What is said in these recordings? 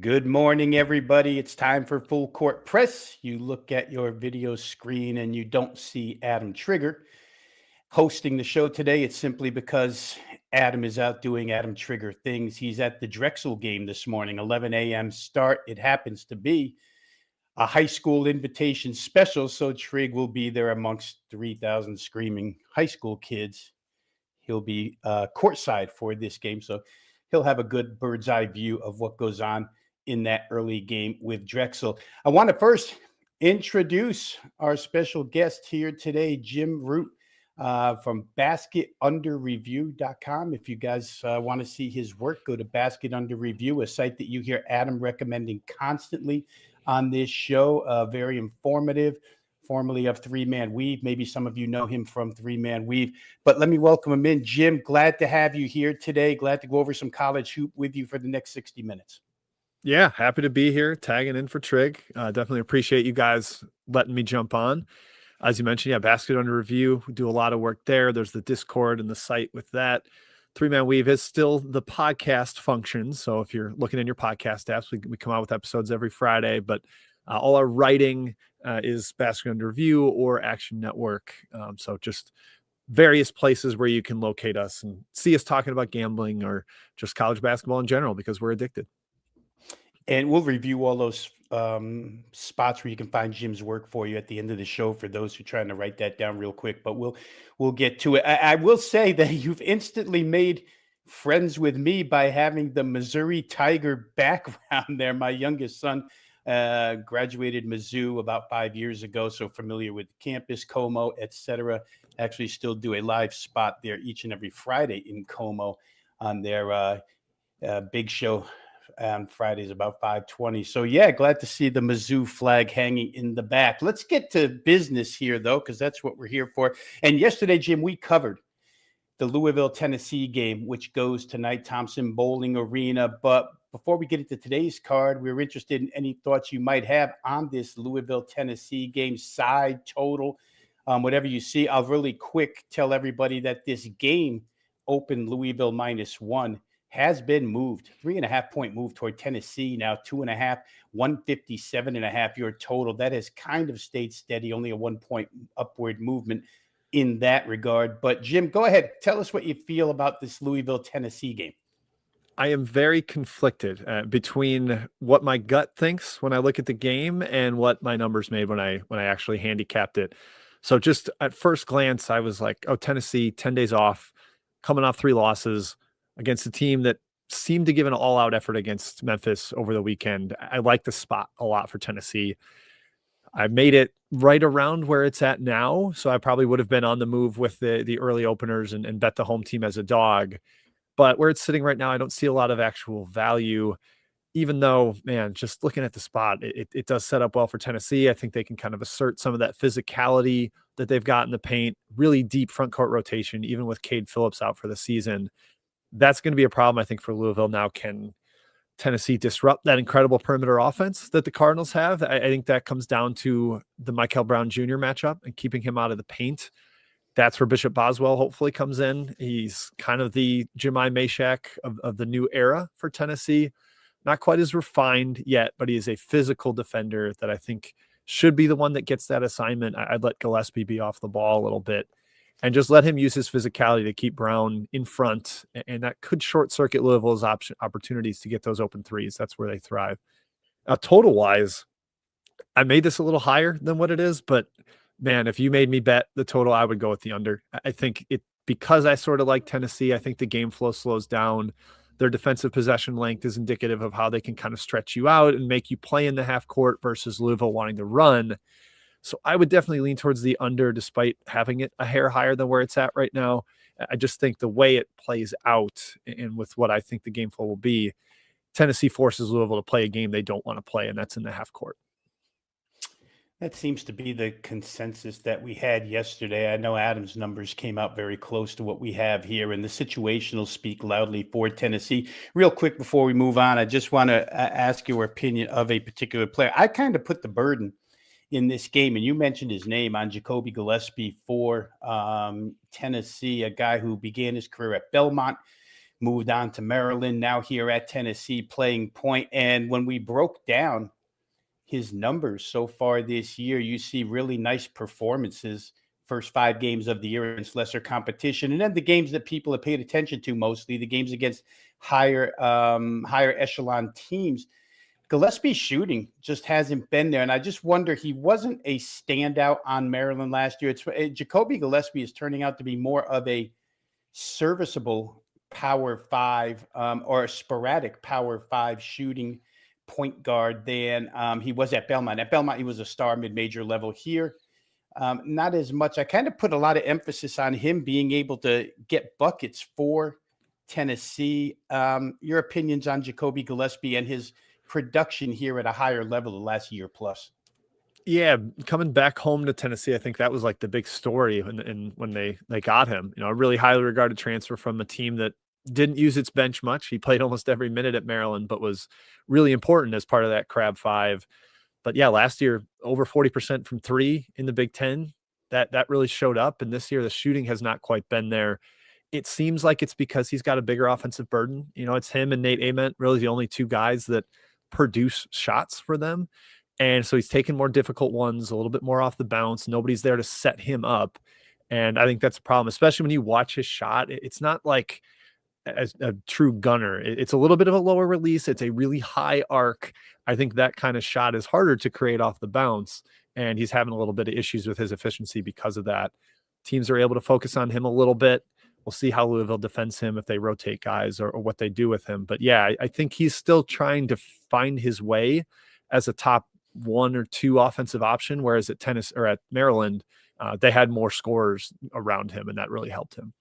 Good morning, everybody. It's time for Full Court Press. You look at your video screen and you don't see Adam Trigger hosting the show today. It's simply because Adam is out doing Adam Trigger things. He's at the Drexel game this morning, 11 a.m. start. It happens to be a high school invitation special, so Trig will be there amongst 3,000 screaming high school kids. He'll be courtside for this game, so he'll have a good bird's eye view of what goes on in that early game with Drexel. I want to first introduce our special guest here today, Jim Root from basketunderreview.com. If you guys want to see his work, go to Basket Under Review, a site that you hear Adam recommending constantly on this show. Very informative. Formerly of Three Man Weave. Maybe some of you know him from Three Man Weave. But let me welcome him in. Jim, glad to have you here today. Glad to go over some college hoop with you for the next 60 minutes. Yeah, happy to be here, tagging in for Trig. Definitely appreciate you guys letting me jump on. As you mentioned, yeah, Basket Under Review. We do a lot of work there. There's the Discord and the site with that. Three Man Weave is still the podcast function. So if you're looking in your podcast apps, we come out with episodes every Friday. But all our writing is Basket Under Review or Action Network. So just various places where you can locate us and see us talking about gambling or just college basketball in general because we're addicted. And we'll review all those spots where you can find Jim's work for you at the end of the show for those who are trying to write that down real quick. But we'll get to it. I will say that you've instantly made friends with me by having the Missouri Tiger background there. My youngest son graduated Mizzou about 5 years ago, so familiar with campus, Como, etc. Actually still do a live spot there each and every Friday in Como on their big show on Fridays about 5:20. So yeah, glad to see the Mizzou flag hanging in the back. Let's get to business here though, because that's what we're here for. And yesterday, Jim, we covered the Louisville, Tennessee game, which goes tonight, Thompson Bowling Arena. But before we get into today's card, we're interested in any thoughts you might have on this Louisville, Tennessee game, side, total, whatever you see. I'll really quick tell everybody that this game opened Louisville -1. Has been moved 3.5 point move toward Tennessee. Now 2.5, 157.5 your total. That has kind of stayed steady, only a 1 point upward movement in that regard. But Jim, go ahead. Tell us what you feel about this Louisville, Tennessee game. I am very conflicted between what my gut thinks when I look at the game and what my numbers made when I actually handicapped it. So just at first glance, I was like, oh, Tennessee, 10 days off, coming off 3 losses against a team that seemed to give an all-out effort against Memphis over the weekend. I like the spot a lot for Tennessee. I made it right around where it's at now, so I probably would have been on the move with the early openers and bet the home team as a dog. But where it's sitting right now, I don't see a lot of actual value, even though, man, just looking at the spot, it does set up well for Tennessee. I think they can kind of assert some of that physicality that they've got in the paint, really deep front court rotation, even with Cade Phillips out for the season. That's going to be a problem, I think, for Louisville. Now, can Tennessee disrupt that incredible perimeter offense that the Cardinals have? I think that comes down to the Michael Brown Jr. matchup and keeping him out of the paint. That's where Bishop Boswell hopefully comes in. He's kind of the Jemai Mashak of the new era for Tennessee. Not quite as refined yet, but he is a physical defender that I think should be the one that gets that assignment. I'd let Gillespie be off the ball a little bit and just let him use his physicality to keep Brown in front. And that could short circuit Louisville's opportunities to get those open threes. That's where they thrive. Total wise, I made this a little higher than what it is, but man, if you made me bet the total, I would go with the under. I think because I sort of like Tennessee, I think the game flow slows down. Their defensive possession length is indicative of how they can kind of stretch you out and make you play in the half court versus Louisville wanting to run. So I would definitely lean towards the under despite having it a hair higher than where it's at right now. I just think the way it plays out and with what I think the game flow will be, Tennessee forces Louisville to play a game they don't want to play, and that's in the half court. That seems to be the consensus that we had yesterday. I know Adam's numbers came out very close to what we have here, and the situational speak loudly for Tennessee. Real quick before we move on, I just want to ask your opinion of a particular player. I kind of put the burden in this game, and you mentioned his name, on Jacoby Gillespie for Tennessee, a guy who began his career at Belmont, moved on to Maryland, now here at Tennessee playing point. And when we broke down his numbers so far this year, you see really nice performances first 5 games of the year against lesser competition. And then the games that people have paid attention to mostly, the games against higher echelon teams. Gillespie's shooting just hasn't been there. And I just wonder, he wasn't a standout on Maryland last year. Jacoby Gillespie is turning out to be more of a serviceable power 5 or a sporadic power 5 shooting point guard than he was at Belmont. At Belmont, he was a star mid-major level. Here, not as much. I kind of put a lot of emphasis on him being able to get buckets for Tennessee. Your opinions on Jacoby Gillespie and his production here at a higher level the last year plus? Yeah, coming back home to Tennessee, I think that was like the big story when they got him. A really highly regarded transfer from a team that didn't use its bench much. He played almost every minute at Maryland, but was really important as part of that Crab 5. But yeah, last year, over 40% from 3 in the Big Ten. That really showed up. And this year, the shooting has not quite been there. It seems like it's because he's got a bigger offensive burden. It's him and Nate Ament, really the only 2 guys that produce shots for them. And so he's taking more difficult ones, a little bit more off the bounce. Nobody's there to set him up. And I think that's a problem, especially when you watch his shot. It's not like as a true gunner. It's a little bit of a lower release. It's a really high arc. I think that kind of shot is harder to create off the bounce, and he's having a little bit of issues with his efficiency because of that. Teams are able to focus on him a little bit. We'll see how Louisville defends him, if they rotate guys or what they do with him. But yeah, I think he's still trying to find his way as a top 1 or 2 offensive option, whereas at Tennessee or at Maryland, they had more scorers around him, and that really helped him.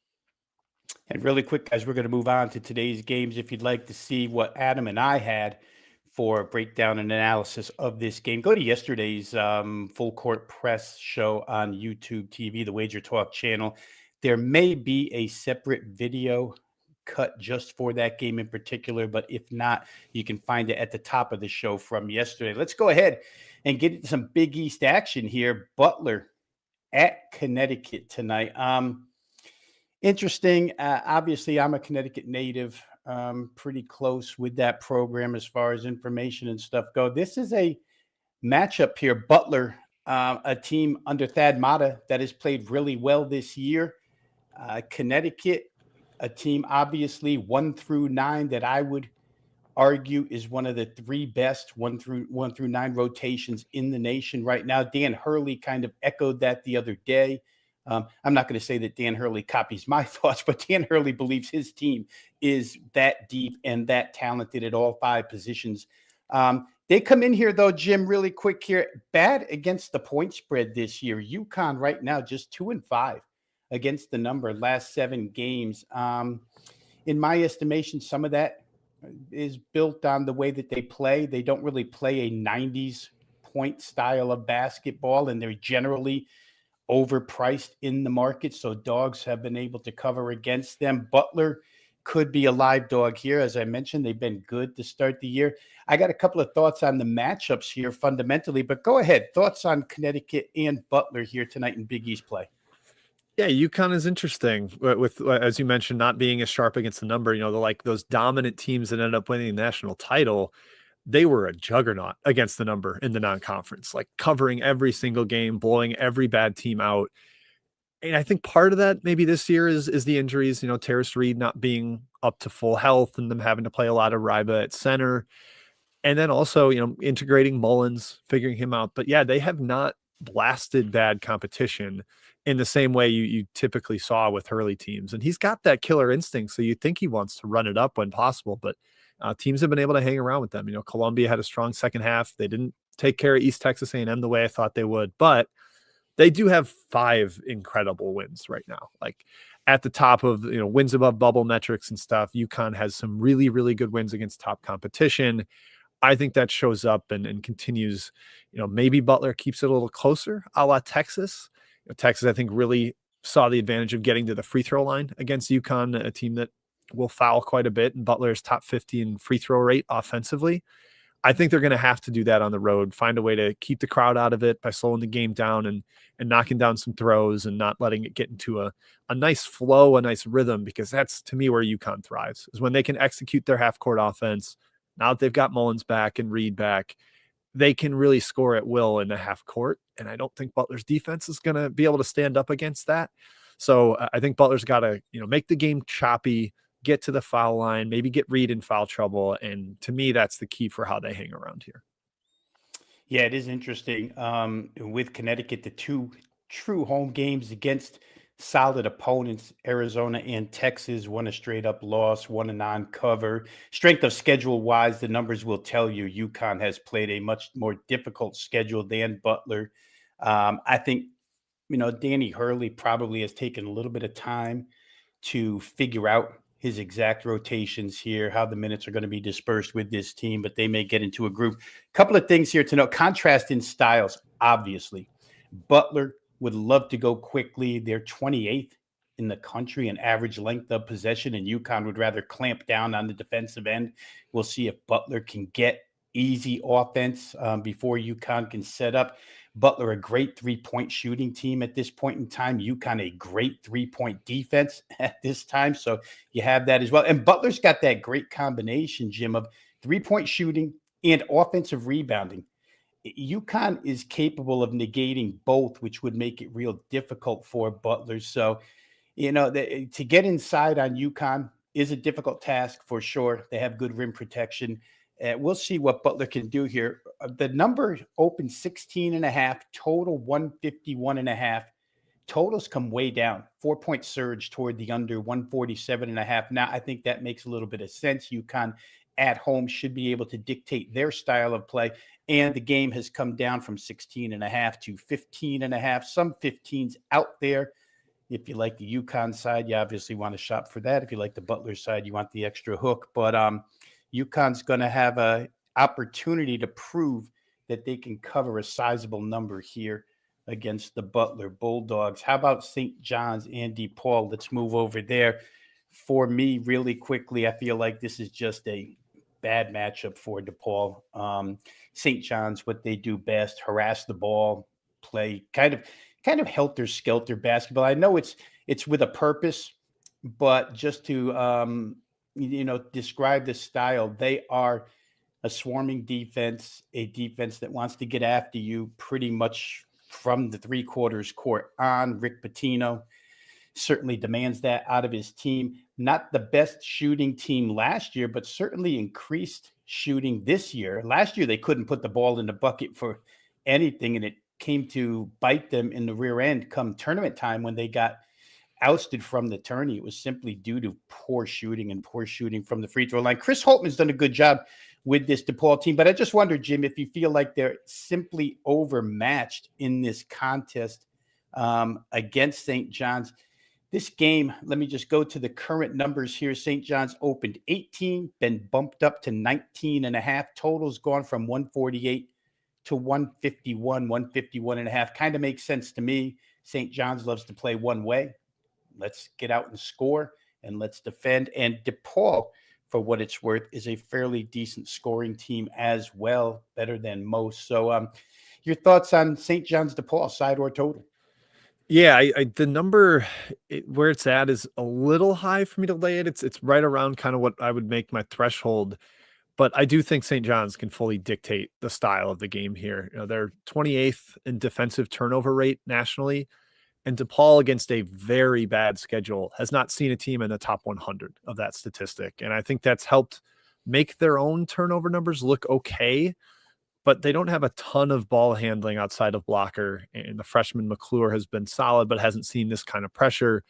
And really quick, guys, we're going to move on to today's games. If you'd like to see what Adam and I had for a breakdown and analysis of this game, go to yesterday's full court press show on YouTube TV, the WagerTalk channel. There may be a separate video cut just for that game in particular, but if not, you can find it at the top of the show from yesterday. Let's go ahead and get into some Big East action here. Butler at Connecticut tonight. Interesting. Obviously, I'm a Connecticut native, pretty close with that program as far as information and stuff go. This is a matchup here. Butler, a team under Thad Matta that has played really well this year. Connecticut, a team obviously 1 through 9 that I would argue is one of the 3 best 1 through 9 rotations in the nation right now. Dan Hurley kind of echoed that the other day. I'm not going to say that Dan Hurley copies my thoughts, but Dan Hurley believes his team is that deep and that talented at all 5 positions. They come in here, though, Jim, really quick here, bad against the point spread this year. UConn right now just 2-5 against the number last 7 games. In my estimation, some of that is built on the way that they play. They don't really play a 90s point style of basketball, and they're generally overpriced in the market, so dogs have been able to cover against them. Butler could be a live dog here. As I mentioned, they've been good to start the year. I got a couple of thoughts on the matchups here fundamentally, but go ahead. Thoughts on Connecticut and Butler here tonight in Big East play? Yeah, UConn is interesting with, as you mentioned, not being as sharp against the number. They're like those dominant teams that end up winning the national title. They were a juggernaut against the number in the non-conference, like covering every single game, blowing every bad team out. And I think part of that maybe this year is the injuries, Terrace Reed not being up to full health and them having to play a lot of Ryba at center. And then also, integrating Mullins, figuring him out. But yeah, they have not blasted bad competition in the same way you typically saw with Hurley teams. And he's got that killer instinct. So you think he wants to run it up when possible, but teams have been able to hang around with them. Columbia had a strong second half. They didn't take care of East Texas A&M the way I thought they would, but they do have 5 incredible wins right now. Like at the top of, wins above bubble metrics and stuff. UConn has some really, really good wins against top competition. I think that shows up and continues. Maybe Butler keeps it a little closer, a la Texas. Texas, I think, really saw the advantage of getting to the free throw line against UConn, a team that will foul quite a bit, and Butler is top 50 in free throw rate offensively. I think they're going to have to do that on the road, find a way to keep the crowd out of it by slowing the game down and knocking down some throws and not letting it get into a nice flow, a nice rhythm, because that's, to me, where UConn thrives, is when they can execute their half-court offense. Now that they've got Mullins back and Reed back, they can really score at will in the half court. And I don't think Butler's defense is going to be able to stand up against that. So I think Butler's got to, make the game choppy, get to the foul line, maybe get Reed in foul trouble. And to me, that's the key for how they hang around here. Yeah, it is interesting. With Connecticut, the two true home games against solid opponents, Arizona and Texas, one a straight up loss, one a non-cover. Strength of schedule wise, the numbers will tell you UConn has played a much more difficult schedule than Butler. I think, Danny Hurley probably has taken a little bit of time to figure out his exact rotations here, how the minutes are going to be dispersed with this team, but they may get into a group. Couple of things here to note. Contrast in styles, obviously. Butler would love to go quickly. They're 28th in the country in average length of possession, and UConn would rather clamp down on the defensive end. We'll see if Butler can get easy offense before UConn can set up. Butler, a great three-point shooting team at this point in time. UConn, a great three-point defense at this time. So you have that as well. And Butler's got that great combination, Jim, of three-point shooting and offensive rebounding. UConn is capable of negating both, which would make it real difficult for Butler. So, to get inside on UConn is a difficult task for sure. They have good rim protection. We'll see what Butler can do here. The number opened 16.5, total 151.5. Totals come way down. 4-point surge toward the under, 147.5. Now, I think that makes a little bit of sense. UConn at home should be able to dictate their style of play. And the game has come down from 16.5 to 15.5. Some 15s out there. If you like the UConn side, you obviously want to shop for that. If you like the Butler side, you want the extra hook. But UConn's going to have an opportunity to prove that they can cover a sizable number here against the Butler Bulldogs. How about St. John's and DePaul? Let's move over there. For me, really quickly, I feel like this is just a bad matchup for DePaul. St. John's, what they do best, harass the ball, play kind of helter-skelter basketball. I know it's with a purpose, but just to describe the style, they are a swarming defense, a defense that wants to get after you pretty much from the three-quarters court on. Rick Pitino certainly demands that out of his team. Not the best shooting team last year, but certainly increased shooting this year. Last year, they couldn't put the ball in the bucket for anything, and it came to bite them in the rear end come tournament time when they got ousted from the tourney. It was simply due to poor shooting from the free throw line. Chris Holtman's done a good job with this DePaul team, but I just wonder, Jim, if you feel like they're simply overmatched in this contest against St. John's. This game, let me just go to the current numbers here. St. John's opened 18, been bumped up to 19.5. Totals gone from 148 to 151, 151.5. Kind of makes sense to me. St. John's loves to play one way. Let's get out and score, and let's defend. And DePaul, for what it's worth, is a fairly decent scoring team as well, better than most. So your thoughts on St. John's DePaul, side or total? Yeah, the number where it's at is a little high for me to lay it. It's right around kind of what I would make my threshold. But I do think St. John's can fully dictate the style of the game here. They're 28th in defensive turnover rate nationally. And DePaul, against a very bad schedule, has not seen a team in the top 100 of that statistic. And I think that's helped make their own turnover numbers look okay, but they don't have a ton of ball handling outside of blocker. And the freshman McClure has been solid, but hasn't seen this kind of pressure.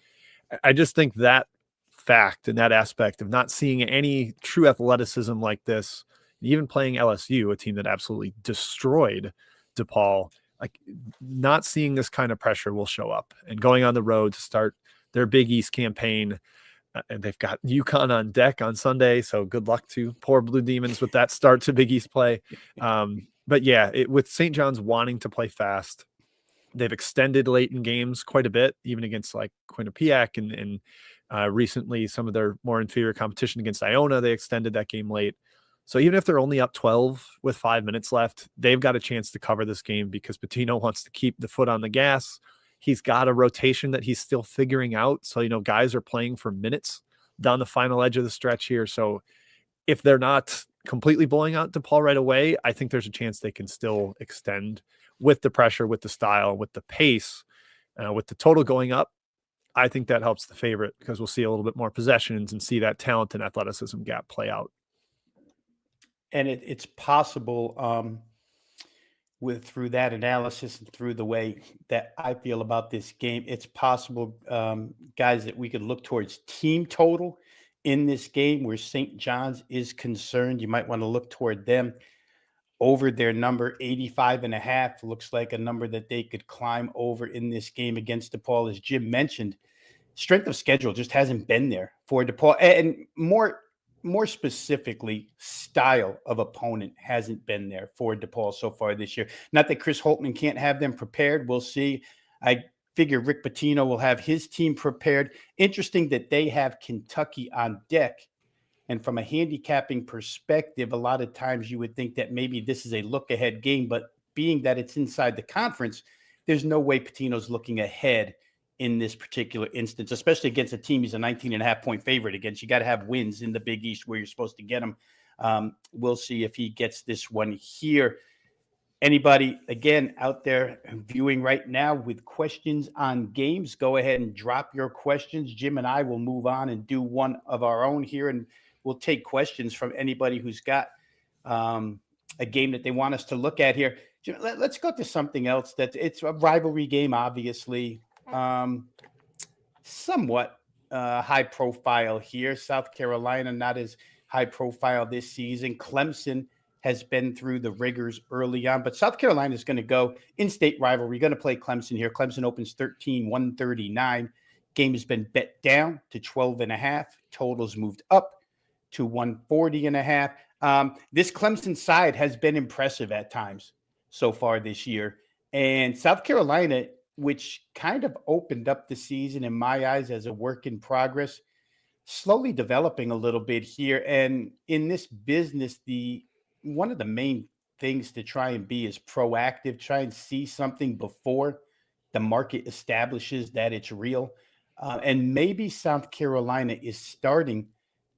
I just think that fact and that aspect of not seeing any true athleticism like this, even playing LSU, a team that absolutely destroyed DePaul, like not seeing this kind of pressure will show up. And going on the road to start their Big East campaign, and they've got UConn on deck on Sunday, so good luck to poor Blue Demons with that start to Big East play. But yeah, with St. John's wanting to play fast, they've extended late in games quite a bit, even against like Quinnipiac and recently some of their more inferior competition against Iona, they extended that game late. So even if they're only up 12 with 5 minutes left, they've got a chance to cover this game because Pitino wants to keep the foot on the gas. He's got a rotation that he's still figuring out. So, guys are playing for minutes down the final edge of the stretch here. So if they're not completely blowing out DePaul right away, I think there's a chance they can still extend with the pressure, with the style, with the pace, with the total going up. I think that helps the favorite because we'll see a little bit more possessions and see that talent and athleticism gap play out. And it's possible through that analysis and through the way that I feel about this game, it's possible, guys, that we could look towards team total in this game where St. John's is concerned. You might want to look toward them over their number 85.5. Looks like a number that they could climb over in this game against DePaul. As Jim mentioned, strength of schedule just hasn't been there for DePaul, and more specifically, style of opponent hasn't been there for DePaul so far this year. Not that Chris Holtman can't have them prepared. We'll see. I figure Rick Pitino will have his team prepared. Interesting that they have Kentucky on deck. And from a handicapping perspective, a lot of times you would think that maybe this is a look-ahead game, but being that it's inside the conference, there's no way Pitino's looking ahead in this particular instance, especially against a team he's a 19.5-point favorite against. You got to have wins in the Big East where you're supposed to get them. We'll see if he gets this one here. Anybody, again, out there viewing right now with questions on games, go ahead and drop your questions. Jim and I will move on and do one of our own here, and we'll take questions from anybody who's got a game that they want us to look at here. Jim, let's go to something else. It's a rivalry game, obviously. Somewhat high profile here. South Carolina, not as high profile this season. Clemson has been through the rigors early on, but South Carolina is going to go in-state rivalry. Going to play Clemson here. Clemson opens 13, 139. Game has been bet down to 12.5. Totals moved up to 140.5. This Clemson side has been impressive at times so far this year. And South Carolina, which kind of opened up the season in my eyes as a work in progress, slowly developing a little bit here. And in this business, one of the main things to try and be is proactive, try and see something before the market establishes that it's real. And maybe South Carolina is starting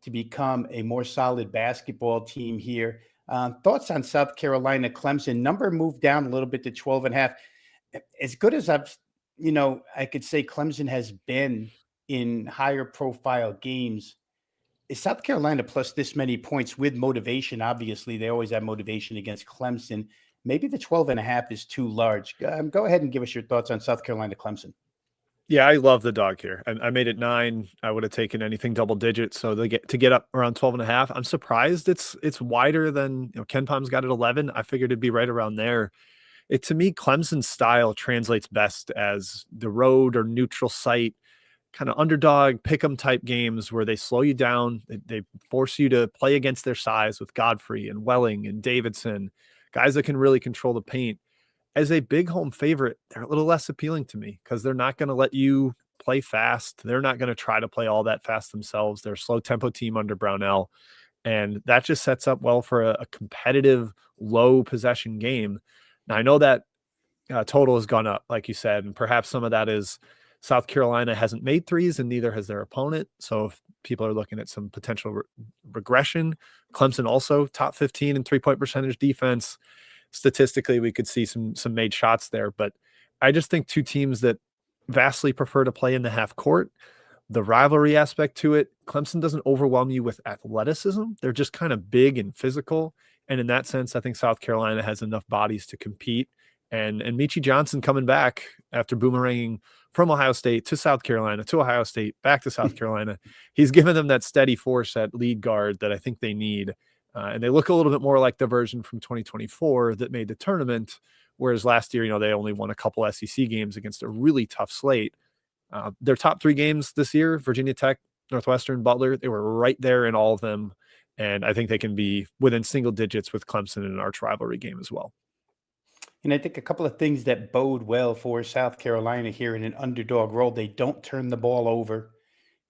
to become a more solid basketball team here. Thoughts on South Carolina, Clemson? Number moved down a little bit to 12.5. As good as I could say Clemson has been in higher profile games, is South Carolina plus this many points with motivation? Obviously, they always have motivation against Clemson. Maybe the 12.5 is too large. Go ahead and give us your thoughts on South Carolina, Clemson. Yeah, I love the dog here. I made it 9. I would have taken anything double digits. So they get up around 12.5. I'm surprised it's wider than, Ken Palm's got it 11. I figured it'd be right around there. To me, Clemson's style translates best as the road or neutral site, kind of underdog, pick 'em type games where they slow you down. They force you to play against their size with Godfrey and Welling and Davidson, guys that can really control the paint. As a big home favorite, they're a little less appealing to me because they're not going to let you play fast. They're not going to try to play all that fast themselves. They're a slow tempo team under Brownell. And that just sets up well for a competitive, low possession game. Now, I know that total has gone up, like you said, and perhaps some of that is South Carolina hasn't made threes and neither has their opponent. So if people are looking at some potential regression, Clemson also top 15 in 3-point percentage defense. Statistically, we could see some made shots there, but I just think two teams that vastly prefer to play in the half court. The rivalry aspect to it, Clemson doesn't overwhelm you with athleticism. They're just kind of big and physical. And in that sense, I think South Carolina has enough bodies to compete. And Michi Johnson coming back after boomeranging from Ohio State to South Carolina, to Ohio State, back to South Carolina. He's given them that steady force at lead guard that I think they need. And they look a little bit more like the version from 2024 that made the tournament, whereas last year, they only won a couple SEC games against a really tough slate. Their top 3 games this year, Virginia Tech, Northwestern, Butler, they were right there in all of them. And I think they can be within single digits with Clemson in an arch rivalry game as well. And I think a couple of things that bode well for South Carolina here in an underdog role, they don't turn the ball over.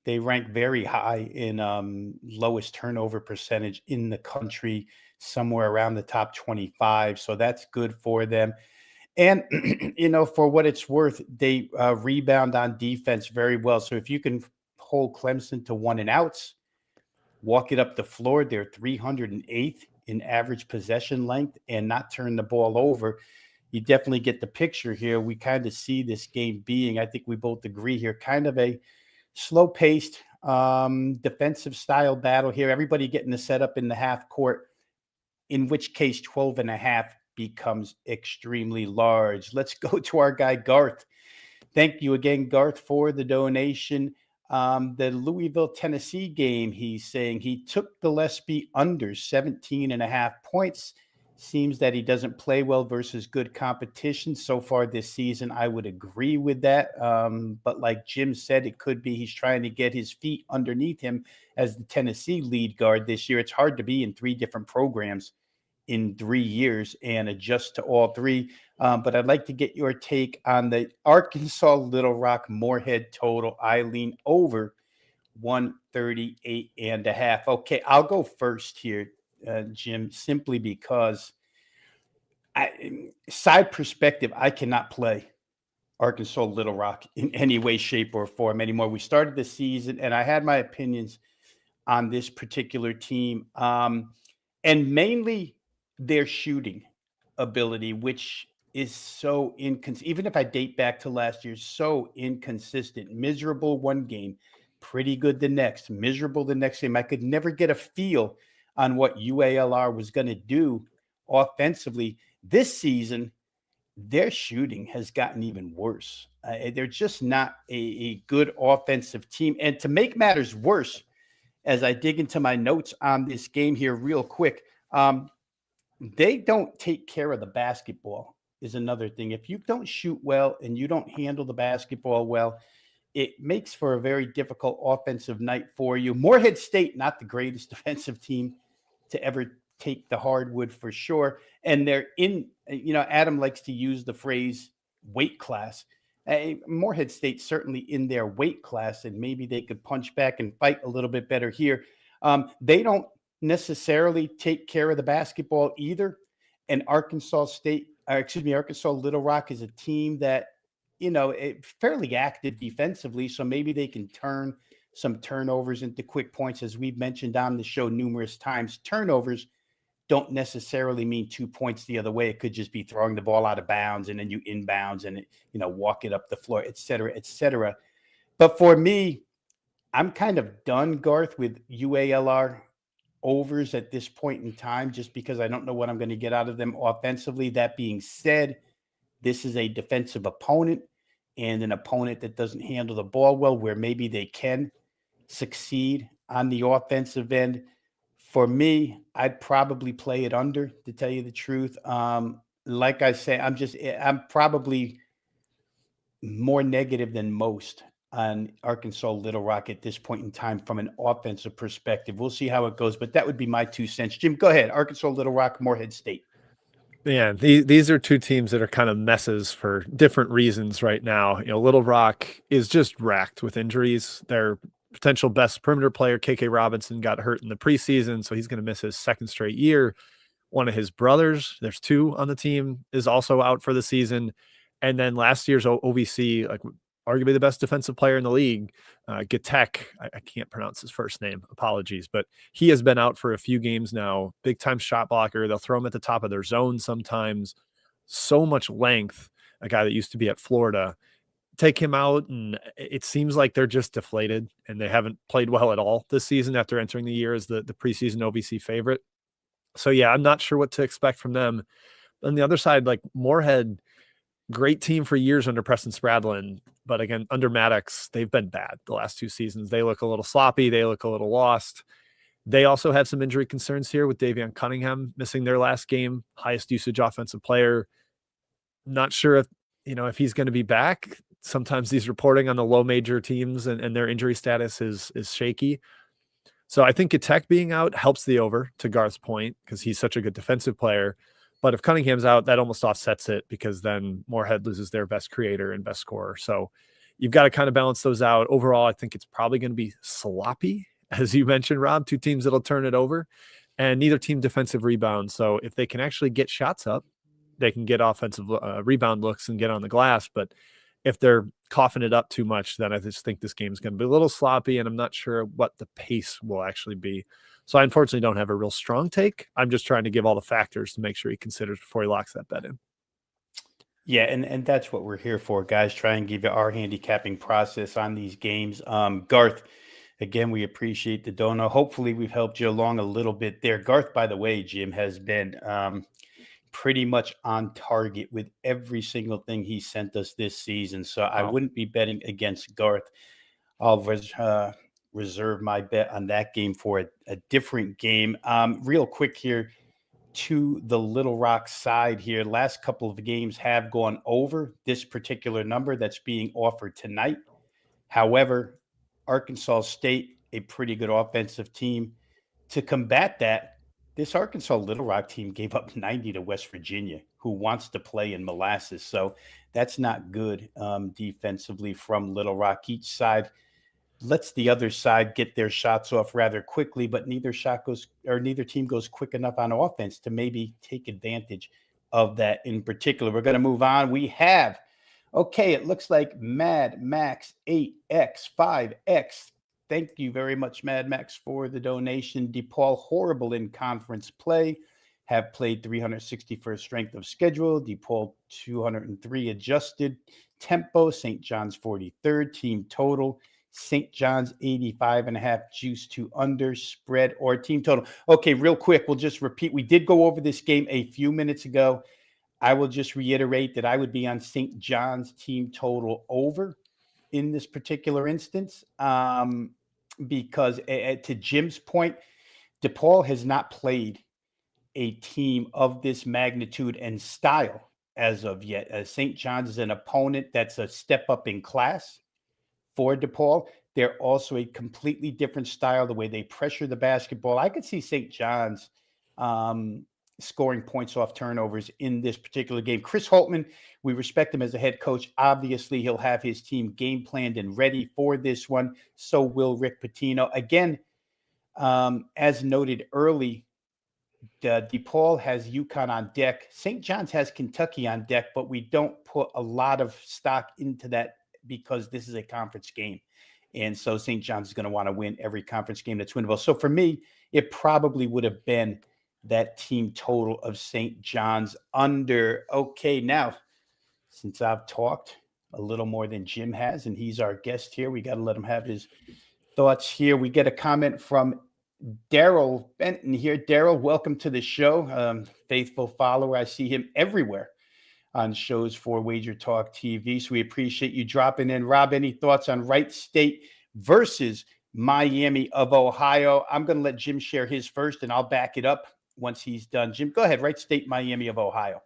They rank very high in lowest turnover percentage in the country, somewhere around the top 25. So that's good for them. And, for what it's worth, they rebound on defense very well. So if you can hold Clemson to 1-and-outs, walk it up the floor, they're 308th in average possession length, and not turn the ball over, you definitely get the picture here. We kind of see this game being, I think we both agree here, kind of a slow-paced defensive style battle here. Everybody getting the setup in the half court, in which case 12.5 becomes extremely large. Let's go to our guy, Garth. Thank you again, Garth, for the donation. The Louisville, Tennessee game, he's saying he took Gillespie under 17.5 points. Seems that he doesn't play well versus good competition so far this season. I would agree with that. But like Jim said, it could be he's trying to get his feet underneath him as the Tennessee lead guard this year. It's hard to be in 3 different programs in 3 years and adjust to all 3. But I'd like to get your take on the Arkansas Little Rock Morehead total. I lean over 138.5. Okay, I'll go first here, Jim, simply because side perspective, I cannot play Arkansas Little Rock in any way, shape, or form anymore. We started the season, and I had my opinions on this particular team, and mainly their shooting ability, which is so inconsistent. Even if I date back to last year, so inconsistent. Miserable one game, pretty good the next, miserable the next game. I could never get a feel on what UALR was going to do offensively. This season, their shooting has gotten even worse. They're just not a good offensive team. And to make matters worse, as I dig into my notes on this game here real quick, they don't take care of the basketball is another thing. If you don't shoot well and you don't handle the basketball well, it makes for a very difficult offensive night for you. Morehead State, not the greatest defensive team to ever take the hardwood for sure. And they're in, Adam likes to use the phrase weight class. Morehead State certainly in their weight class, and maybe they could punch back and fight a little bit better here. They don't necessarily take care of the basketball either. And Arkansas Little Rock is a team that, fairly active defensively. So maybe they can turn some turnovers into quick points. As we've mentioned on the show numerous times, turnovers don't necessarily mean 2 points the other way. It could just be throwing the ball out of bounds and then you inbounds and, walk it up the floor, et cetera, et cetera. But for me, I'm kind of done, Garth, with UALR overs at this point in time, just because I don't know what I'm going to get out of them offensively. That being said, this is a defensive opponent and an opponent that doesn't handle the ball well, where maybe they can succeed on the offensive end. For me, I'd probably play it under, to tell you the truth. Like I say, I'm probably more negative than most on Arkansas Little Rock at this point in time from an offensive perspective. We'll see how it goes, but that would be my 2 cents. Jim, go ahead. Arkansas Little Rock, Morehead State. Yeah, these are 2 teams that are kind of messes for different reasons right now. Little Rock is just racked with injuries. Their potential best perimeter player, KK Robinson, got hurt in the preseason, so he's going to miss his 2nd straight year. One of his brothers, there's 2 on the team, is also out for the season. And then last year's OVC, arguably the best defensive player in the league, Gatek, I can't pronounce his first name, apologies, but he has been out for a few games now. Big time shot blocker. They'll throw him at the top of their zone sometimes. So much length, a guy that used to be at Florida. Take him out, and it seems like they're just deflated, and they haven't played well at all this season after entering the year as the preseason OVC favorite. So, yeah, I'm not sure what to expect from them. On the other side, Morehead, great team for years under Preston Spradlin, but again, under Maddox, they've been bad the last 2 seasons. They look a little sloppy. They look a little lost. They also have some injury concerns here with Davion Cunningham missing their last game, highest usage offensive player. Not sure if he's going to be back. Sometimes these reporting on the low major teams and their injury status is shaky. So I think Gatek being out helps the over, to Garth's point, because he's such a good defensive player. But if Cunningham's out, that almost offsets it, because then Morehead loses their best creator and best scorer. So you've got to kind of balance those out. Overall, I think it's probably going to be sloppy, as you mentioned, Rob, two teams that'll turn it over, and neither team defensive rebounds. So if they can actually get shots up, they can get offensive rebound looks and get on the glass. But if they're coughing it up too much, then I just think this game is going to be a little sloppy, and I'm not sure what the pace will actually be. So I unfortunately don't have a real strong take. I'm just trying to give all the factors to make sure he considers before he locks that bet in. Yeah, and that's what we're here for, guys. Try and give you our handicapping process on these games. Garth, again, we appreciate the dono. Hopefully we've helped you along a little bit there. Garth, by the way, Jim, has been pretty much on target with every single thing he sent us this season. So I wouldn't be betting against Garth. I'll reserve my bet on that game for a different game. Real quick here, to the Little Rock side here, last couple of games have gone over this particular number that's being offered tonight. However, Arkansas State, a pretty good offensive team. To combat that, this Arkansas Little Rock team gave up 90 to West Virginia, who wants to play in molasses. So that's not good defensively from Little Rock. Each side lets the other side get their shots off rather quickly, but neither team goes quick enough on offense to maybe take advantage of that in particular. We're going to move on. We have, okay, it looks like Mad Max 8X 5X. Thank you very much, Mad Max, for the donation. DePaul, horrible in conference play, have played 361st strength of schedule. DePaul 203 adjusted tempo. St. John's 43rd team total. St. John's 85.5 juice to under spread or team total. Okay, real quick, we'll just repeat. We did go over this game a few minutes ago. I will just reiterate that I would be on St. John's team total over in this particular instance because to Jim's point, DePaul has not played a team of this magnitude and style as of yet. St. John's is an opponent that's a step up in class for DePaul. They're also a completely different style, the way they pressure the basketball. I could see St. John's scoring points off turnovers in this particular game. Chris Holtmann, we respect him as a head coach. Obviously, he'll have his team game planned and ready for this one. So will Rick Pitino. Again, as noted early, DePaul has UConn on deck. St. John's has Kentucky on deck, but we don't put a lot of stock into that because this is a conference game. And so St. John's is going to want to win every conference game that's winnable. So for me, it probably would have been that team total of St. John's under. Okay, now, since I've talked a little more than Jim has, and he's our guest here, we got to let him have his thoughts here. We get a comment from Daryl Benton here. Daryl, welcome to the show. Faithful follower. I see him everywhere on shows for WagerTalk TV. So we appreciate you dropping in. Rob, any thoughts on Wright State versus Miami of Ohio? I'm going to let Jim share his first, and I'll back it up once he's done. Jim, go ahead. Wright State, Miami of Ohio.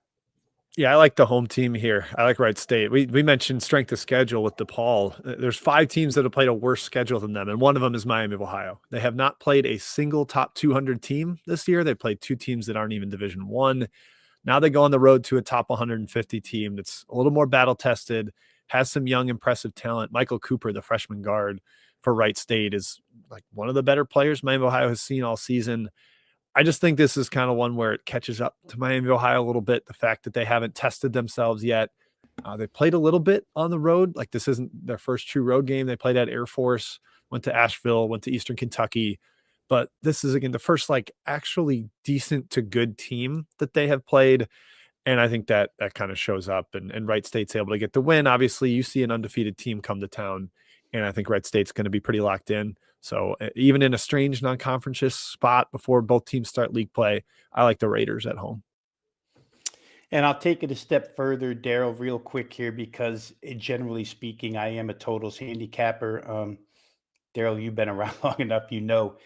Yeah, I like the home team here. I like Wright State. We mentioned strength of schedule with DePaul. There's 5 teams that have played a worse schedule than them, and one of them is Miami of Ohio. They have not played a single top 200 team this year. They played 2 teams that aren't even Division I. Now they go on the road to a top 150 team that's a little more battle-tested, has some young, impressive talent. Michael Cooper, the freshman guard for Wright State, is like one of the better players Miami of Ohio has seen all season. I just think this is kind of one where it catches up to Miami of Ohio a little bit, the fact that they haven't tested themselves yet. They played a little bit on the road. Like, this isn't their first true road game. They played at Air Force, went to Asheville, went to Eastern Kentucky. But this is, again, the first actually decent to good team that they have played. And I think that kind of shows up, and Wright State's able to get the win. Obviously, you see an undefeated team come to town, and I think Wright State's going to be pretty locked in. So even in a strange non-conference spot before both teams start league play, I like the Raiders at home. And I'll take it a step further, Daryl, real quick here, because generally speaking, I am a totals handicapper. Daryl, you've been around long enough. You know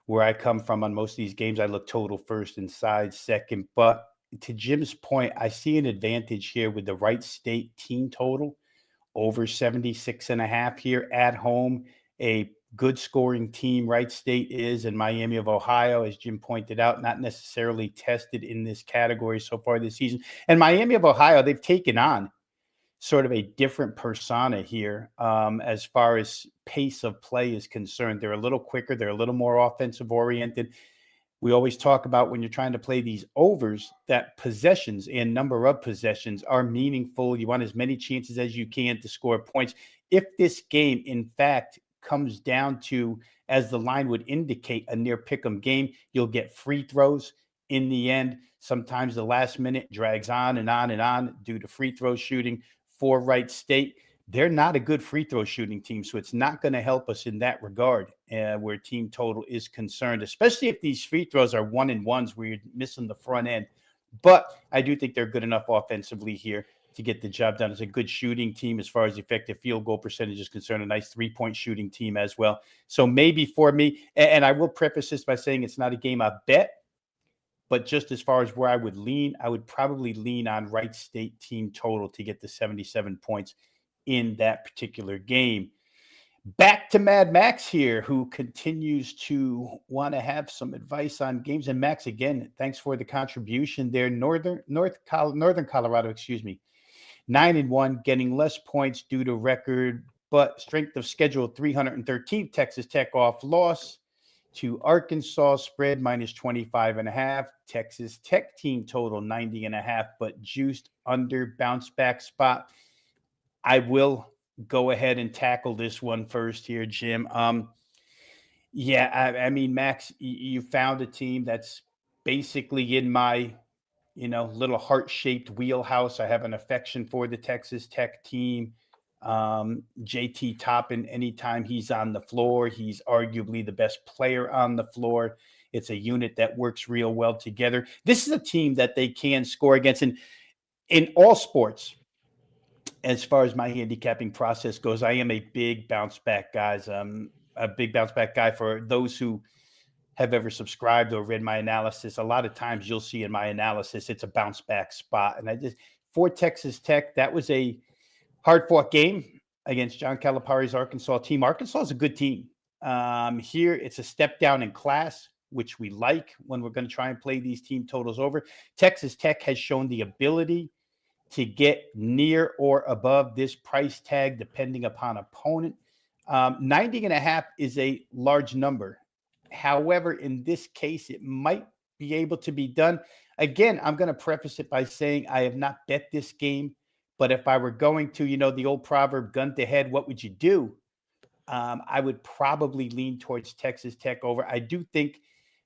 where I come from on most of these games. I look total first and side second. But to Jim's point, I see an advantage here with the Wright State team total over 76.5 here at home. A good scoring team Wright State is, and Miami of Ohio, as Jim pointed out, not necessarily tested in this category so far this season. And Miami of Ohio, they've taken on sort of a different persona here as far as pace of play is concerned. They're a little quicker. They're a little more offensive oriented. We always talk about when you're trying to play these overs that possessions and number of possessions are meaningful. You want as many chances as you can to score points. If this game, in fact, comes down to, as the line would indicate, a near pick'em game, you'll get free throws in the end. Sometimes the last minute drags on and on and on due to free throw shooting for Wright State. They're not a good free throw shooting team, so it's not going to help us in that regard where team total is concerned, especially if these free throws are 1-and-1s where you're missing the front end. But I do think they're good enough offensively here to get the job done. It's a good shooting team as far as effective field goal percentage is concerned, a nice three-point shooting team as well. So maybe for me, and I will preface this by saying it's not a game I bet, but just as far as where I would lean, I would probably lean on Wright State team total to get the 77 points in that particular game. Back to Mad Max here, who continues to want to have some advice on games. And Max, again, thanks for the contribution there. Northern Colorado, 9-1, getting less points due to record, but strength of schedule 313. Texas Tech off loss to Arkansas, spread -25.5. Texas Tech team total 90.5, but juiced under bounce back spot. I will go ahead and tackle this one first here, Jim. I mean, Max, you found a team that's basically in my, little heart-shaped wheelhouse. I have an affection for the Texas Tech team. JT Toppin, anytime he's on the floor, he's arguably the best player on the floor. It's a unit that works real well together. This is a team that they can score against. And in all sports, as far as my handicapping process goes, I am a big bounce back guy. A big bounce back guy. For those who have ever subscribed or read my analysis, a lot of times you'll see in my analysis, it's a bounce back spot. And for Texas Tech, that was a hard fought game against John Calipari's Arkansas team. Arkansas is a good team. Here, it's a step down in class, which we like when we're going to try and play these team totals over. Texas Tech has shown the ability to get near or above this price tag, depending upon opponent. 90.5 is a large number. However, in this case, it might be able to be done. Again, I'm going to preface it by saying I have not bet this game, but if I were going to, the old proverb, gun to head, what would you do? I would probably lean towards Texas Tech over. I do think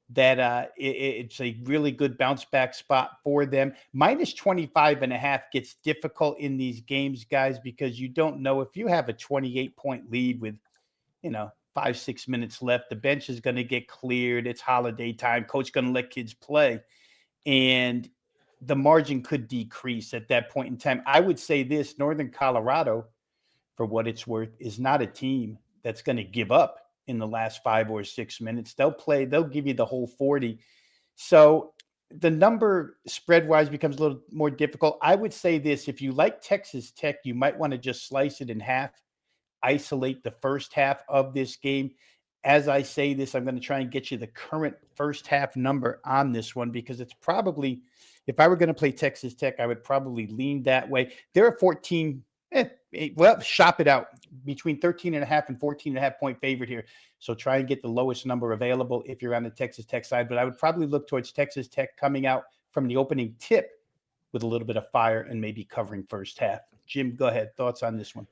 that it's a really good bounce back spot for them. -25.5 gets difficult in these games, guys, because you don't know if you have a 28-point lead with, 5-6 minutes left. The bench is going to get cleared. It's holiday time. Coach going to let kids play. And the margin could decrease at that point in time. I would say this: Northern Colorado, for what it's worth, is not a team that's going to give up in the last 5 or 6 minutes. They'll give you the whole 40. So the number spread wise becomes a little more difficult. I would say this: if you like Texas Tech, you might want to just slice it in half, isolate the first half of this game. As I say this, I'm going to try and get you the current first half number on this one, because it's probably, if I were going to play Texas Tech, I would probably lean that way. There are 14, shop it out, between 13.5 and 14.5 point favorite here. So try and get the lowest number available if you're on the Texas Tech side. But I would probably look towards Texas Tech coming out from the opening tip with a little bit of fire and maybe covering first half. Jim, go ahead. Thoughts on this one?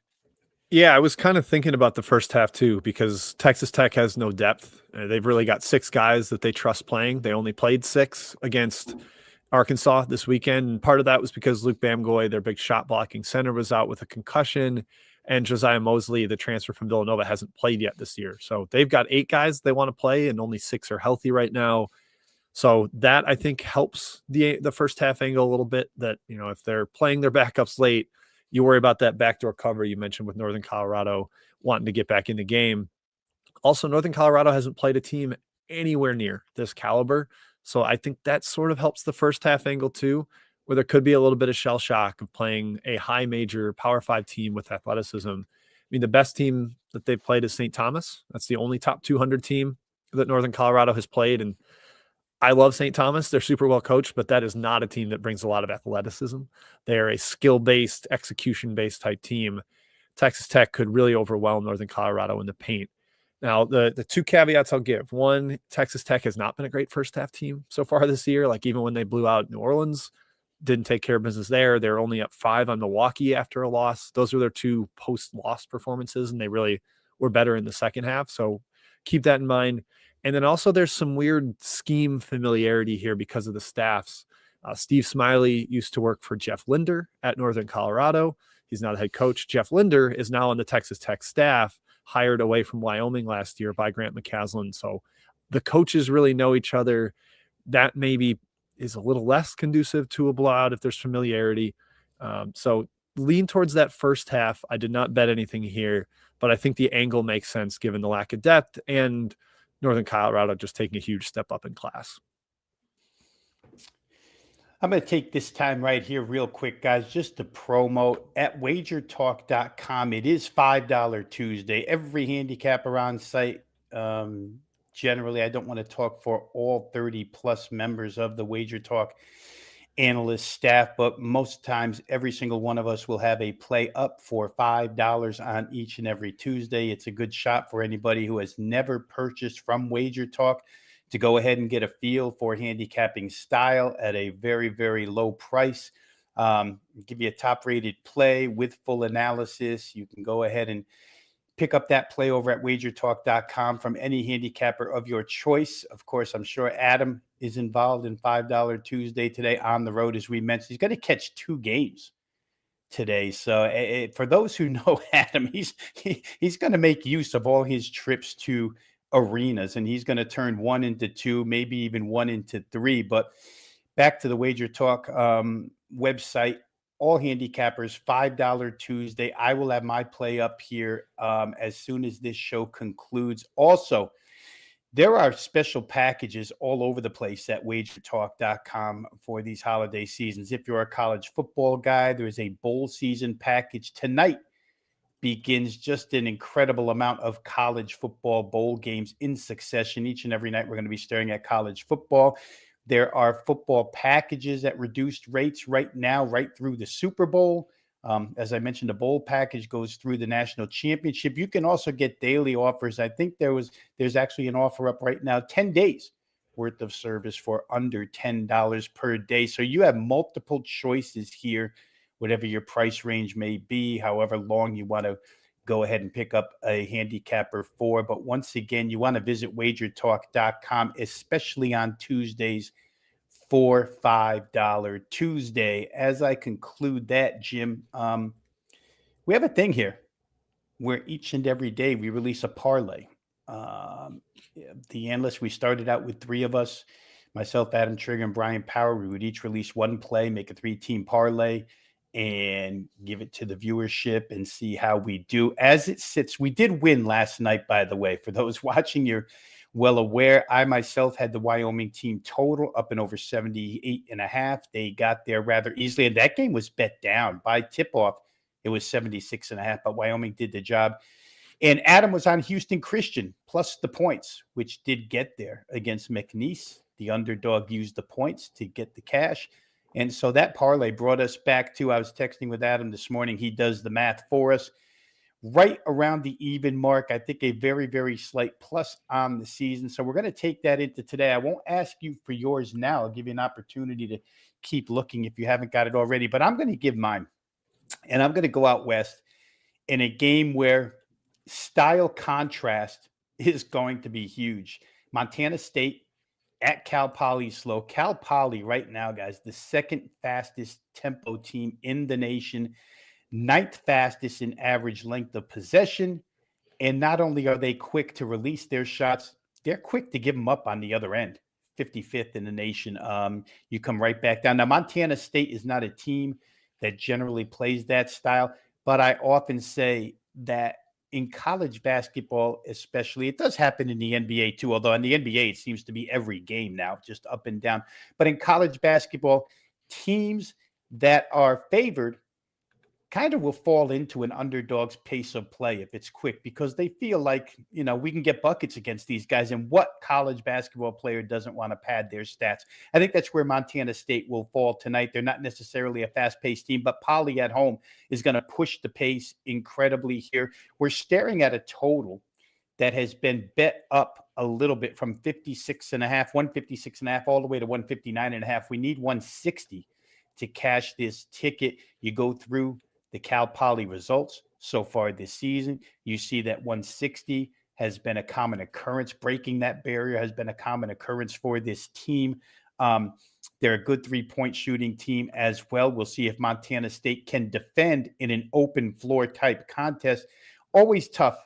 Yeah, I was kind of thinking about the first half too, because Texas Tech has no depth. They've really got 6 guys that they trust playing. They only played 6 against Arkansas this weekend. And part of that was because Luke Bamgoy, their big shot blocking center, was out with a concussion. And Josiah Mosley, the transfer from Villanova, hasn't played yet this year. So they've got 8 guys they want to play, and only 6 are healthy right now. So that, I think, helps the first half angle a little bit, that, if they're playing their backups late, you worry about that backdoor cover you mentioned with Northern Colorado wanting to get back in the game. Also, Northern Colorado hasn't played a team anywhere near this caliber. So I think that sort of helps the first half angle too, where there could be a little bit of shell shock of playing a high major Power 5 team with athleticism. I mean, the best team that they've played is St. Thomas. That's the only top 200 team that Northern Colorado has played. And I love St. Thomas. They're super well coached, but that is not a team that brings a lot of athleticism. They're a skill-based, execution-based type team. Texas Tech could really overwhelm Northern Colorado in the paint. Now, the two caveats I'll give. One, Texas Tech has not been a great first half team so far this year. Like even when they blew out New Orleans, didn't take care of business there. They're only up 5 on Milwaukee after a loss. Those were their 2 post-loss performances, and they really were better in the second half. So keep that in mind. And then also there's some weird scheme familiarity here because of the staffs. Steve Smiley used to work for Jeff Linder at Northern Colorado. He's now the head coach. Jeff Linder is now on the Texas Tech staff, hired away from Wyoming last year by Grant McCaslin. So the coaches really know each other. That maybe is a little less conducive to a blowout if there's familiarity. So lean towards that first half. I did not bet anything here, but I think the angle makes sense given the lack of depth and Northern Colorado just taking a huge step up in class. I'm going to take this time right here real quick, guys, just to promote at wagertalk.com. It is $5 Tuesday. Every handicapper on site. Generally, I don't want to talk for all 30 plus members of the WagerTalk analyst staff, but most times every single one of us will have a play up for $5 on each and every Tuesday. It's a good shot for anybody who has never purchased from WagerTalk to go ahead and get a feel for handicapping style at a very, very low price. Give you a top rated play with full analysis. You can go ahead and pick up that play over at wagertalk.com from any handicapper of your choice. Of course, I'm sure Adam is involved in $5 Tuesday today on the road, as we mentioned. He's going to catch 2 games today. So for those who know Adam, he's going to make use of all his trips to arenas, and he's going to turn 1 into 2, maybe even 1 into 3. But back to the WagerTalk website. All handicappers, $5 Tuesday. I will have my play up here as soon as this show concludes. Also, there are special packages all over the place at wagertalk.com for these holiday seasons. If you're a college football guy, there is a bowl season package. Tonight begins just an incredible amount of college football bowl games in succession. Each and every night, we're going to be staring at college football. There are football packages at reduced rates right now, right through the Super Bowl. As I mentioned, the bowl package goes through the national championship. You can also get daily offers. I think there's actually an offer up right now, 10 days worth of service for under $10 per day. So you have multiple choices here, whatever your price range may be, however long you want to go ahead and pick up a handicapper for. But once again, you want to visit wagertalk.com, especially on Tuesdays for $5 Tuesday. As I conclude that, Jim, we have a thing here where each and every day we release a parlay. The analysts, we started out with 3 of us, myself, Adam Trigger, and Brian Power. We would each release 1 play, make a 3-team parlay, and give it to the viewership and see how we do. As it sits, we did win last night, by the way. For those watching, you're well aware. I myself had the Wyoming team total up and over 78.5. They got there rather easily, and that game was bet down by tip-off. It was 76.5, but Wyoming did the job. And Adam was on Houston Christian plus the points, which did get there against McNeese. The underdog used the points to get the cash. And so that parlay brought us back to, I was texting with Adam this morning. He does the math for us. Right around the even mark, I think a very, very slight plus on the season. So we're going to take that into today. I won't ask you for yours now. I'll give you an opportunity to keep looking if you haven't got it already. But I'm going to give mine. And I'm going to go out west in a game where style contrast is going to be huge. Montana State at Cal Poly slow. Cal Poly right now, guys, the 2nd fastest tempo team in the nation, 9th fastest in average length of possession. And not only are they quick to release their shots, they're quick to give them up on the other end. 55th in the nation. You come right back down. Now, Montana State is not a team that generally plays that style, but I often say that in college basketball, especially, it does happen in the NBA too, although in the NBA, it seems to be every game now, just up and down. But in college basketball, teams that are favored kind of will fall into an underdog's pace of play if it's quick, because they feel like, we can get buckets against these guys. And what college basketball player doesn't want to pad their stats? I think that's where Montana State will fall tonight. They're not necessarily a fast-paced team, but Poly at home is going to push the pace incredibly here. We're staring at a total that has been bet up a little bit from 156.5, all the way to 159.5. We need 160 to cash this ticket. You go through the Cal Poly results so far this season. You see that 160 has been a common occurrence. Breaking that barrier has been a common occurrence for this team. They're a good 3-point shooting team as well. We'll see if Montana State can defend in an open floor type contest. Always tough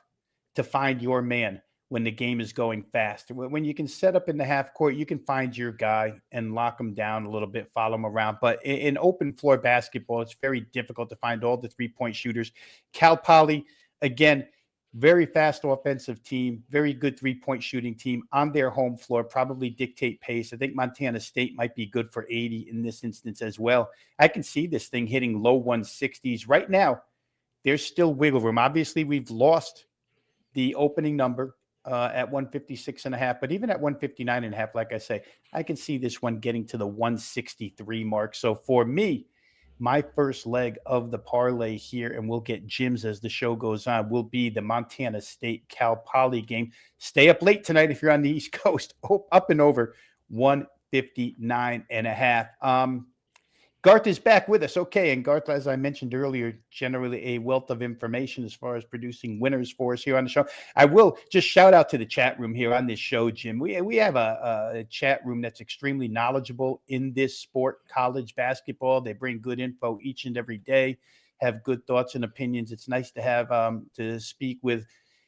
to find your man when the game is going fast. When you can set up in the half court, you can find your guy and lock him down a little bit, follow him around. But in open floor basketball, it's very difficult to find all the 3-point shooters. Cal Poly, again, very fast offensive team, very good 3-point shooting team on their home floor, probably dictate pace. I think Montana State might be good for 80 in this instance as well. I can see this thing hitting low 160s. Right now, there's still wiggle room. Obviously, we've lost the opening number at 156.5, but even at 159.5, like I say, I can see this one getting to the 163 mark. So for me, my first leg of the parlay here, and we'll get Jim's as the show goes on, will be the Montana State Cal Poly game. Stay up late tonight if you're on the East Coast. Up and over 159.5. Garth is back with us. Okay. And Garth, as I mentioned earlier, generally a wealth of information as far as producing winners for us here on the show. I will just shout out to the chat room here on this show, Jim. We have a chat room that's extremely knowledgeable in this sport, college basketball. They bring good info each and every day, have good thoughts and opinions. It's nice to have to speak with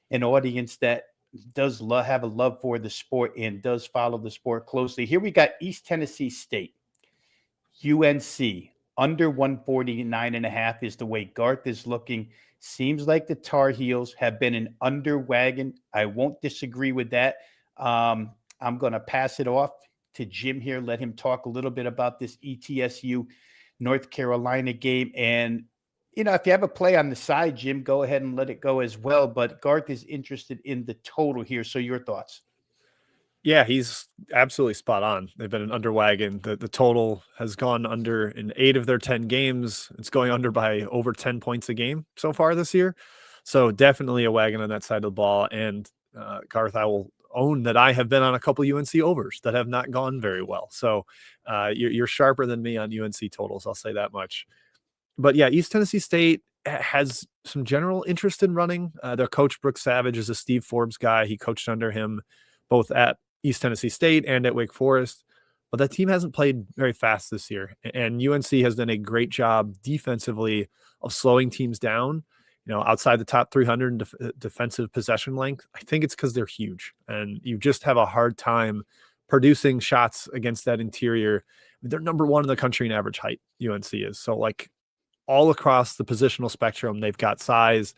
an audience that does have a love for the sport and does follow the sport closely. Here we got East Tennessee State. UNC under 149.5 is the way Garth is looking. Seems like the Tar Heels have been an under wagon. I won't disagree with that. I'm going to pass it off to Jim here. Let him talk a little bit about this ETSU North Carolina game. And, if you have a play on the side, Jim, go ahead and let it go as well. But Garth is interested in the total here. So your thoughts? Yeah, he's absolutely spot on. They've been an under wagon. The total has gone under in 8 of their 10 games. It's going under by over 10 points a game so far this year. So definitely a wagon on that side of the ball. And Garth, I will own that I have been on a couple UNC overs that have not gone very well. So you're sharper than me on UNC totals. I'll say that much. But yeah, East Tennessee State has some general interest in running. Their coach, Brooks Savage, is a Steve Forbes guy. He coached under him both at East Tennessee State and at Wake Forest, but that team hasn't played very fast this year. And UNC has done a great job defensively of slowing teams down, outside the top 300 defensive possession length. I think it's because they're huge and you just have a hard time producing shots against that interior. I mean, they're number 1 in the country in average height, UNC is. So like all across the positional spectrum, they've got size.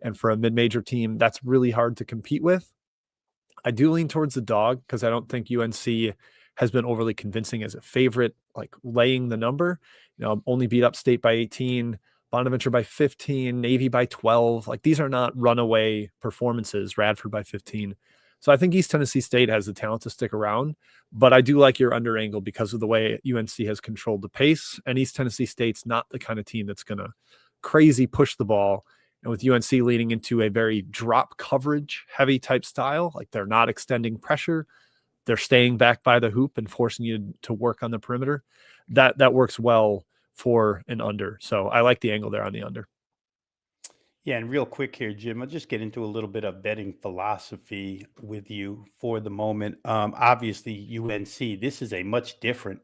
And for a mid-major team, that's really hard to compete with. I do lean towards the dog because I don't think UNC has been overly convincing as a favorite, like laying the number. Only beat Upstate by 18, Bonaventure by 15, Navy by 12. Like these are not runaway performances, Radford by 15. So I think East Tennessee State has the talent to stick around, but I do like your under angle because of the way UNC has controlled the pace, and East Tennessee State's not the kind of team that's going to crazy push the ball. And with UNC leading into a very drop coverage heavy type style, like they're not extending pressure, they're staying back by the hoop and forcing you to work on the perimeter. That works well for an under. So I like the angle there on the under. Yeah, and real quick here, Jim, I'll just get into a little bit of betting philosophy with you for the moment. Obviously, UNC, this is a much different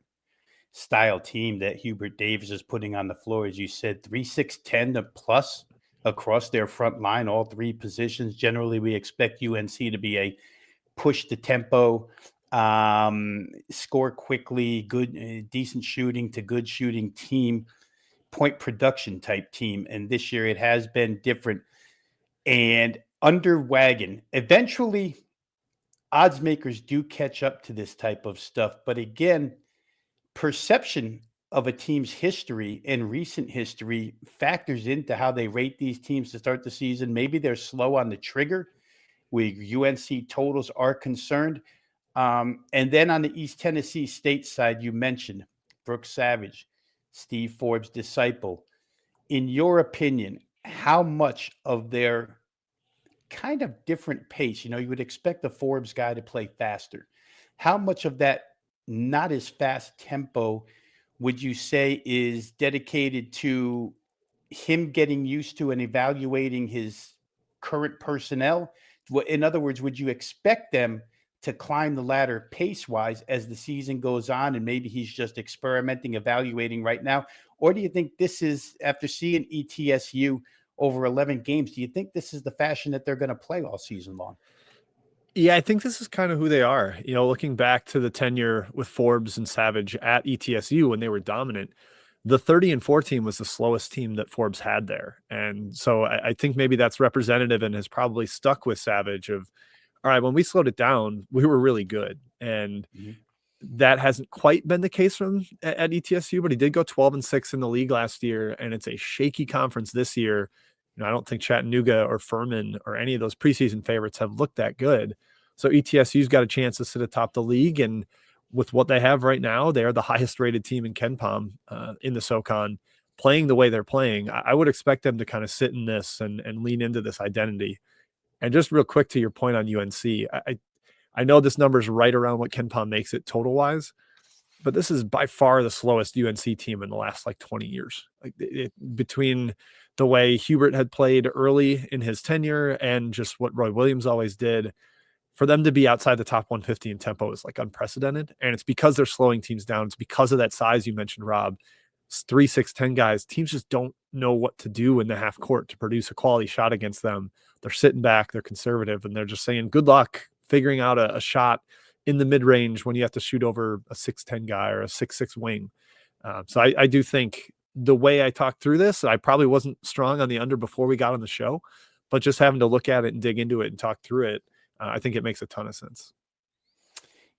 style team that Hubert Davis is putting on the floor. As you said, 3-6-10 to plus across their front line, all 3 positions. Generally, we expect UNC to be a push the tempo, score quickly, good, decent shooting to good shooting team, point production type team. And this year it has been different. And under wagon, eventually odds makers do catch up to this type of stuff. But again, perception of a team's history and recent history factors into how they rate these teams to start the season. Maybe they're slow on the trigger where UNC totals are concerned. And then on the East Tennessee State side, you mentioned Brooks Savage, Steve Forbes' disciple. In your opinion, how much of their kind of different pace, you would expect the Forbes guy to play faster. How much of that not as fast tempo would you say is dedicated to him getting used to and evaluating his current personnel? In other words, would you expect them to climb the ladder pace-wise as the season goes on, and maybe he's just experimenting, evaluating right now? Or do you think this is, after seeing ETSU over 11 games, do you think this is the fashion that they're going to play all season long? Yeah, I think this is kind of who they are. Looking back to the tenure with Forbes and Savage at ETSU when they were dominant, the 30-4 team was the slowest team that Forbes had there. And so I think maybe that's representative and has probably stuck with Savage of, all right, when we slowed it down, we were really good. And that hasn't quite been the case from at ETSU, but he did go 12-6 in the league last year. And it's a shaky conference this year. I don't think Chattanooga or Furman or any of those preseason favorites have looked that good. So ETSU's got a chance to sit atop the league. And with what they have right now, they are the highest rated team in KenPom in the SoCon, playing the way they're playing. I would expect them to kind of sit in this and lean into this identity. And just real quick to your point on UNC, I know this number is right around what KenPom makes it total wise, but this is by far the slowest UNC team in the last 20 years. Between the way Hubert had played early in his tenure and just what Roy Williams always did, for them to be outside the top 150 in tempo is unprecedented. And it's because they're slowing teams down. It's because of that size you mentioned, Rob. It's 3, 6, 10 guys. Teams just don't know what to do in the half court to produce a quality shot against them. They're sitting back, they're conservative, and they're just saying, good luck figuring out a shot in the mid-range when you have to shoot over a 6'10 guy or a 6'6 wing. So I do think the way I talked through this, I probably wasn't strong on the under before we got on the show, but just having to look at it and dig into it and talk through it, I think it makes a ton of sense.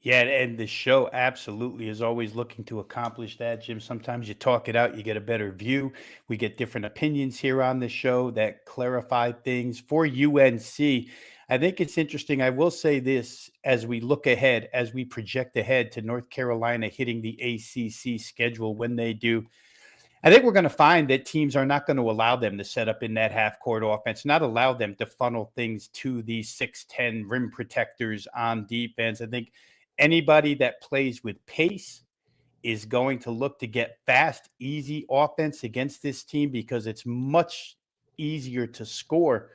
Yeah, and the show absolutely is always looking to accomplish that, Jim. Sometimes you talk it out, you get a better view. We get different opinions here on the show that clarify things. For UNC, I think it's interesting. I will say this as we look ahead, as we project ahead to North Carolina hitting the ACC schedule when they do. I think we're going to find that teams are not going to allow them to set up in that half-court offense, not allow them to funnel things to these 6'10 rim protectors on defense. I think anybody that plays with pace is going to look to get fast, easy offense against this team because it's much easier to score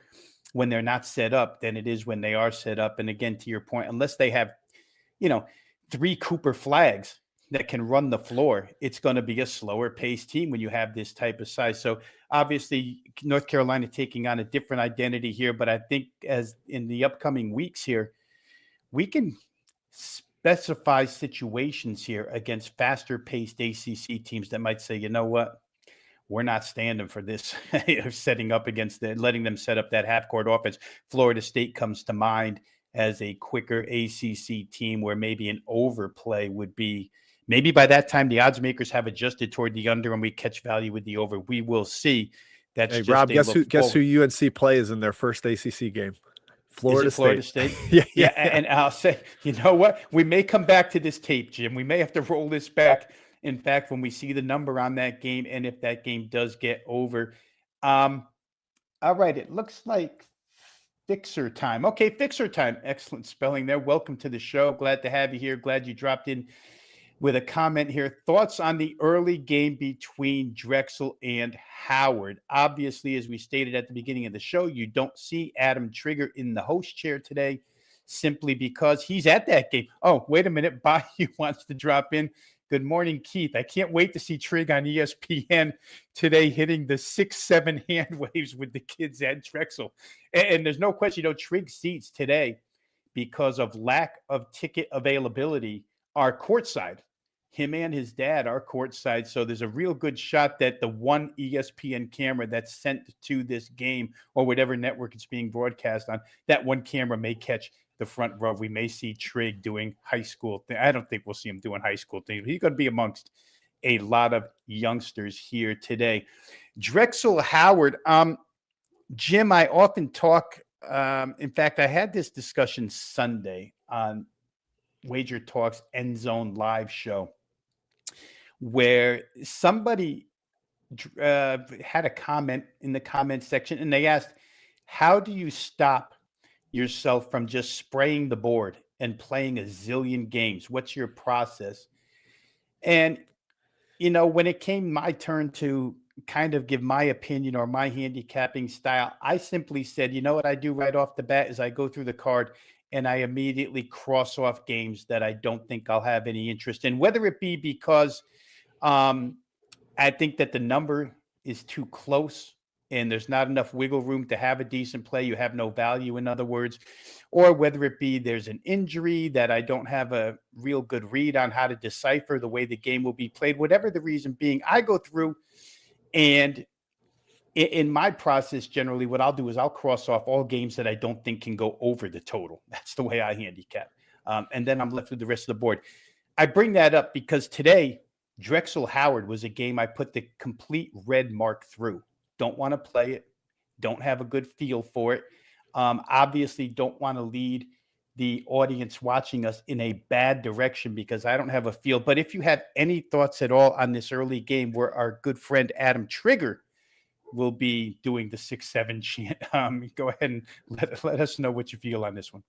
when they're not set up than it is when they are set up. And again, to your point, unless they have, 3 Cooper Flags that can run the floor, it's going to be a slower paced team when you have this type of size. So obviously North Carolina taking on a different identity here, but I think as in the upcoming weeks here, we can specify situations here against faster paced ACC teams that might say, you know what, we're not standing for this, setting up against letting them set up that half court offense. Florida State comes to mind as a quicker ACC team where maybe an overplay would be, maybe by that time the odds makers have adjusted toward the under and we catch value with the over. We will see. That's hey, just Rob, guess who UNC plays in their first ACC game? Florida State. Yeah. And I'll say, you know what? We may come back to this tape, Jim. We may have to roll this back. In fact, when we see the number on that game, and if that game does get over. All right. It looks like Fixer time. Okay, Fixer time. Excellent spelling there. Welcome to the show. Glad to have you here. Glad you dropped in with a comment here. Thoughts on the early game between Drexel and Howard? Obviously, as we stated at the beginning of the show, you don't see Adam Trigger in the host chair today simply because he's at that game. Oh, wait a minute. Bayou wants to drop in. Good morning, Keith. I can't wait to see Trig on ESPN today hitting the 6-7 hand waves with the kids at Drexel. And there's no question, Trig seats today because of lack of ticket availability are courtside. Him and his dad are courtside. So there's a real good shot that the one ESPN camera that's sent to this game or whatever network it's being broadcast on, that one camera may catch the front row. We may see Trig doing high school thing. I don't think we'll see him doing high school things. He's going to be amongst a lot of youngsters here today. Drexel Howard. Jim, I often talk. In fact, I had this discussion Sunday on WagerTalk's End Zone Live show, where somebody had a comment in the comment section, and they asked, "How do you stop yourself from just spraying the board and playing a zillion games? What's your process?" And when it came my turn to kind of give my opinion or my handicapping style, I simply said, you know what I do right off the bat is I go through the card and I immediately cross off games that I don't think I'll have any interest in, whether it be because I think that the number is too close and there's not enough wiggle room to have a decent play. You have no value, in other words, or whether it be there's an injury that I don't have a real good read on how to decipher the way the game will be played. Whatever the reason being, I go through, and in my process, generally what I'll do is I'll cross off all games that I don't think can go over the total. That's the way I handicap. And then I'm left with the rest of the board. I bring that up because today, Drexel Howard was a game I put the complete red mark through. Don't want to play it. Don't have a good feel for it. Obviously, don't want to lead the audience watching us in a bad direction because I don't have a feel. But if you have any thoughts at all on this early game where our good friend Adam Trigger will be doing the 6-7 chant, go ahead and let us know what you feel on this one.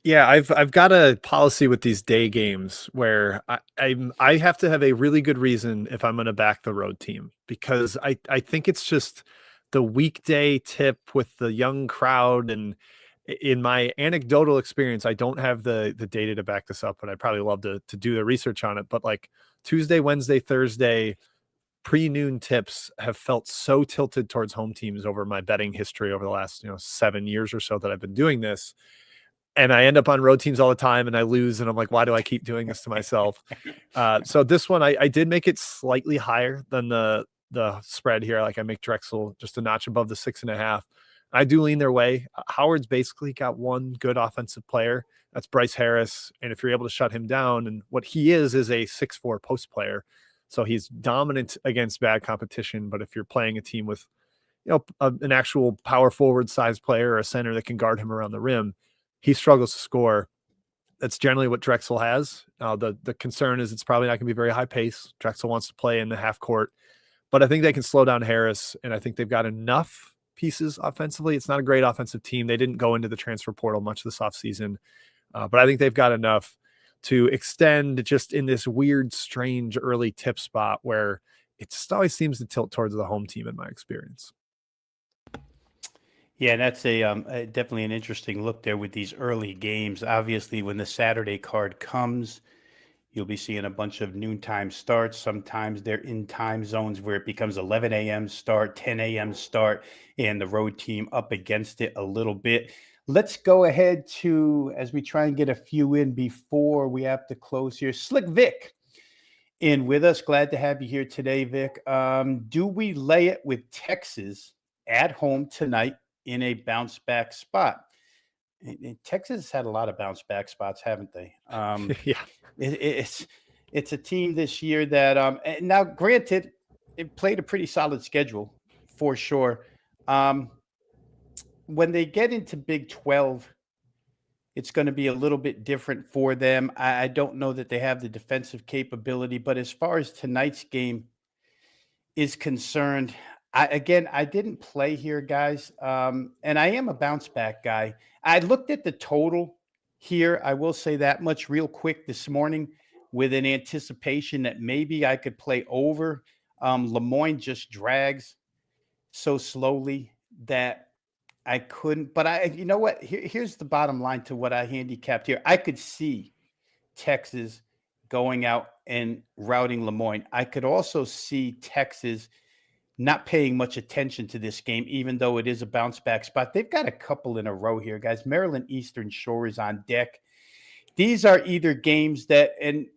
Yeah, I've got a policy with these day games where I have to have a really good reason if I'm going to back the road team, because I think it's just the weekday tip with the young crowd, and in my anecdotal experience, I don't have the data to back this up, and I'd probably love to do the research on it. But like Tuesday, Wednesday, Thursday pre-noon tips have felt so tilted towards home teams over my betting history over the last 7 years or so that I've been doing this. And I end up on road teams all the time and I lose. And I'm like, why do I keep doing this to myself? So this one, I did make it slightly higher than the spread here. Like I make Drexel just a notch above the 6.5. I do lean their way. Howard's basically got one good offensive player. That's Bryce Harris. And if you're able to shut him down, and what he is a 6'4" post player. So he's dominant against bad competition. But if you're playing a team with, an actual power forward size player or a center that can guard him around the rim, he struggles to score. That's generally what Drexel has. The concern is it's probably not going to be very high pace. Drexel wants to play in the half court, but I think they can slow down Harris, and I think they've got enough pieces offensively. It's not a great offensive team. They didn't go into the transfer portal much this offseason, but I think they've got enough to extend just in this weird, strange early tip spot where it just always seems to tilt towards the home team in my experience. Yeah, that's a definitely an interesting look there with these early games. Obviously, when the Saturday card comes, you'll be seeing a bunch of noontime starts. Sometimes they're in time zones where it becomes 11 a.m. start, 10 a.m. start, and the road team up against it a little bit. Let's go ahead to, as we try and get a few in before we have to close here, Slick Vic in with us. Glad to have you here today, Vic. Do we lay it with Texas at home tonight in a bounce back spot? And Texas has had a lot of bounce back spots, haven't they? Yeah. It's a team this year that now granted, it played a pretty solid schedule for sure. When they get into Big 12, it's going to be a little bit different for them. I don't know that they have the defensive capability, but as far as tonight's game is concerned, I didn't play here, guys, and I am a bounce back guy. I looked at the total here. I will say that much real quick this morning with an anticipation that maybe I could play over. LeMoyne just drags so slowly that I couldn't. But you know what? Here's the bottom line to what I handicapped here. I could see Texas going out and routing LeMoyne. I could also see Texas not paying much attention to this game, even though it is a bounce back spot. They've got a couple in a row here, guys. Maryland Eastern Shore is on deck. These are either games that, and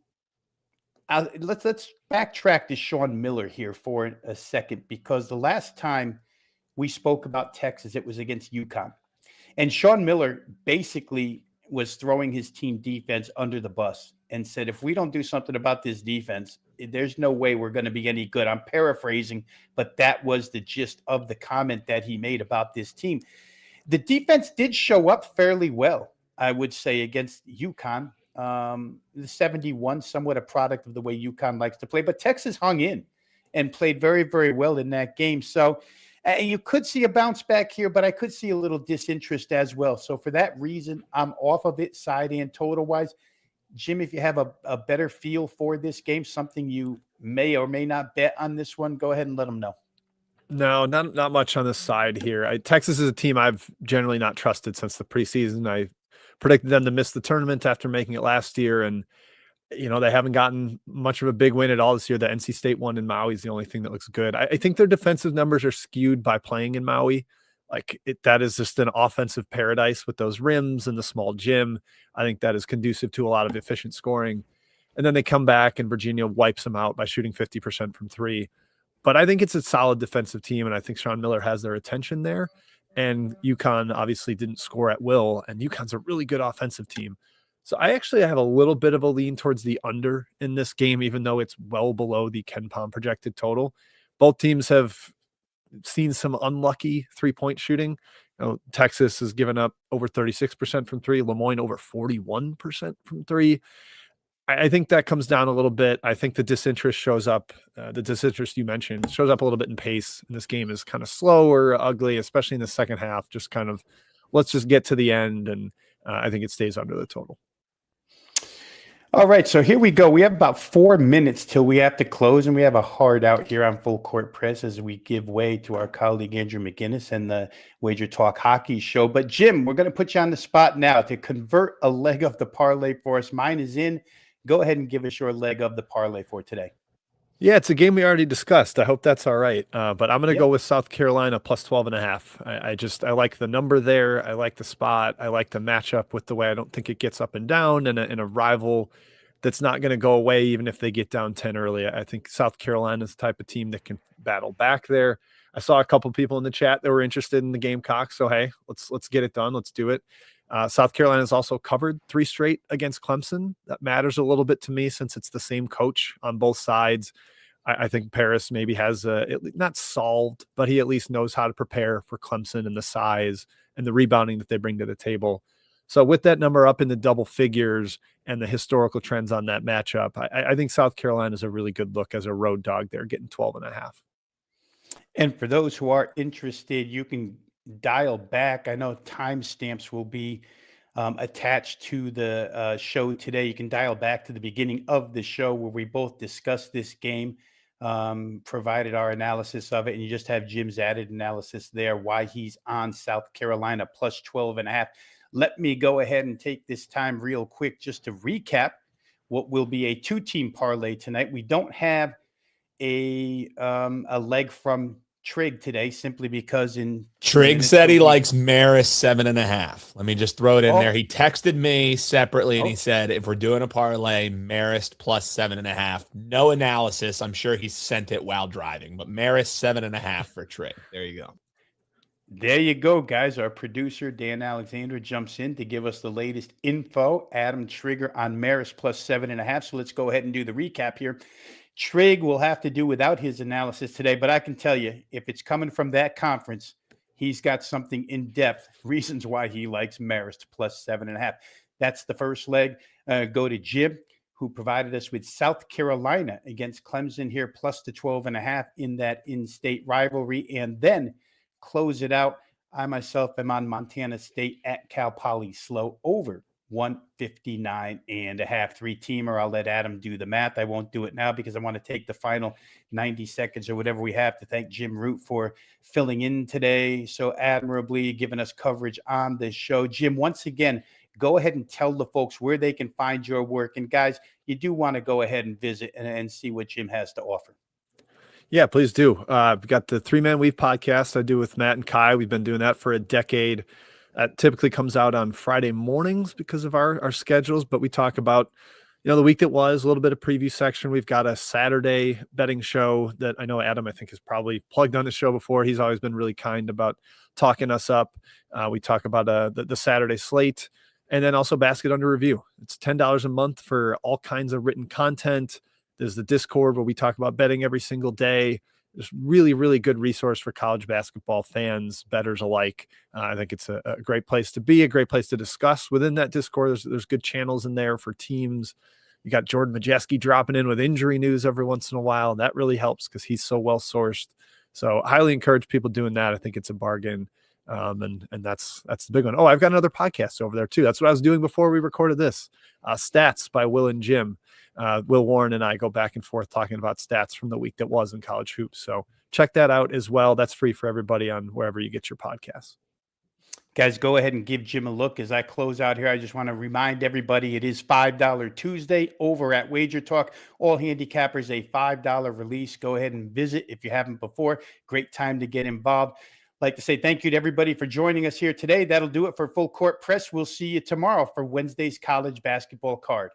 let's backtrack to Sean Miller here for a second, because the last time we spoke about Texas, it was against UConn. And Sean Miller basically was throwing his team defense under the bus and said, if we don't do something about this defense, there's no way we're going to be any good. I'm paraphrasing, but that was the gist of the comment that he made about this team. The defense did show up fairly well, I would say, against UConn. The 71, somewhat a product of the way UConn likes to play, but Texas hung in and played very, very well in that game. So you could see a bounce back here, but I could see a little disinterest as well. So for that reason, I'm off of it side and total wise. Jim, if you have a better feel for this game, something you may or may not bet on this one, go ahead and let them know. No, not much on this side here. Texas is a team I've generally not trusted since the preseason. I predicted them to miss the tournament after making it last year, and they haven't gotten much of a big win at all this year. The NC State one in Maui is the only thing that looks good. I think their defensive numbers are skewed by playing in Maui. That is just an offensive paradise with those rims and the small gym. I think that is conducive to a lot of efficient scoring. And then they come back and Virginia wipes them out by shooting 50% from three. But I think it's a solid defensive team, and I think Sean Miller has their attention there. And UConn obviously didn't score at will, and UConn's a really good offensive team. So I actually have a little bit of a lean towards the under in this game, even though it's well below the KenPom projected total. Both teams have seen some unlucky three-point shooting. Texas has given up over 36% from three, LeMoyne over 41% from three. I think that comes down a little bit. I think the disinterest shows up. The disinterest you mentioned shows up a little bit in pace. And this game is kind of slow or ugly, especially in the second half. Just kind of, let's just get to the end. And I think it stays under the total. All right, so here we go. We have about 4 minutes till we have to close, and we have a hard out here on Full Court Press as we give way to our colleague Andrew McGinnis and the WagerTalk Hockey Show. But Jim, we're going to put you on the spot now to convert a leg of the parlay for us. Mine is in. Go ahead and give us your leg of the parlay for today. Yeah, it's a game we already discussed. I hope that's all right. But I'm going to go with South Carolina plus 12.5. I like the number there. I like the spot. I like the matchup with the way I don't think it gets up and down in a rival that's not going to go away even if they get down 10 early. I think South Carolina is the type of team that can battle back there. I saw a couple people in the chat that were interested in the Gamecocks. So, hey, let's get it done. Let's do it. South Carolina has also covered 3 straight against Clemson. That matters a little bit to me since it's the same coach on both sides. I think Paris maybe has not solved, but he at least knows how to prepare for Clemson and the size and the rebounding that they bring to the table. So with that number up in the double figures and the historical trends on that matchup, I think South Carolina is a really good look as a road dog there, getting 12.5. And for those who are interested, you can dial back. I know timestamps will be attached to the show today. You can dial back to the beginning of the show where we both discussed this game, provided our analysis of it, and you just have Jim's added analysis there, why he's on South Carolina plus 12.5. Let me go ahead and take this time real quick just to recap what will be a 2-team parlay tonight. We don't have a leg from Trig today, simply because Trig said he likes Marist 7.5. Let me just throw it in there. He texted me separately and he said, if we're doing a parlay, Marist plus 7.5. No analysis. I'm sure he sent it while driving, but Marist 7.5 for Trig. There you go. There you go, guys. Our producer, Dan Alexander, jumps in to give us the latest info. Adam Trigger on Marist plus 7.5. So let's go ahead and do the recap here. Trig will have to do without his analysis today, but I can tell you, if it's coming from that conference, he's got something in depth, reasons why he likes Marist plus 7.5. That's the first leg. Go to Jim, who provided us with South Carolina against Clemson here, plus the 12.5 in that in-state rivalry, and then close it out. I myself am on Montana State at Cal Poly slow over 159.5. 3-teamer. I'll let Adam do the math. I won't do it now because I want to take the final 90 seconds or whatever we have to thank Jim Root for filling in today so admirably, giving us coverage on this show. Jim, once again, go ahead and tell the folks where they can find your work. And guys, you do want to go ahead and visit and see what Jim has to offer. Yeah, please do. I've got the 3-Man Weave podcast I do with Matt and Kai. We've been doing that for a decade. That typically comes out on Friday mornings because of our schedules, but we talk about, the week that was, a little bit of preview section. We've got a Saturday betting show that I know Adam, I think, has probably plugged on the show before. He's always been really kind about talking us up. We talk about the Saturday slate. And then also Basket Under Review. It's $10 a month for all kinds of written content. There's the Discord where we talk about betting every single day. It's really, really good resource for college basketball fans, bettors alike. I think it's a great place to be, a great place to discuss. Within that Discord, there's good channels in there for teams. You got Jordan Majeski dropping in with injury news every once in a while, and that really helps because he's so well sourced. So highly encourage people doing that. I think it's a bargain. And that's the big one. Oh, I've got another podcast over there too. That's what I was doing before we recorded this. Stats by Will and Jim. Will Warren and I go back and forth talking about stats from the week that was in college hoops. So check that out as well. That's free for everybody on wherever you get your podcasts. Guys, go ahead and give Jim a look. As I close out here, I just want to remind everybody it is $5 Tuesday over at WagerTalk. All handicappers, a $5 release. Go ahead and visit if you haven't before. Great time to get involved. I'd like to say thank you to everybody for joining us here today. That'll do it for Full Court Press. We'll see you tomorrow for Wednesday's college basketball card.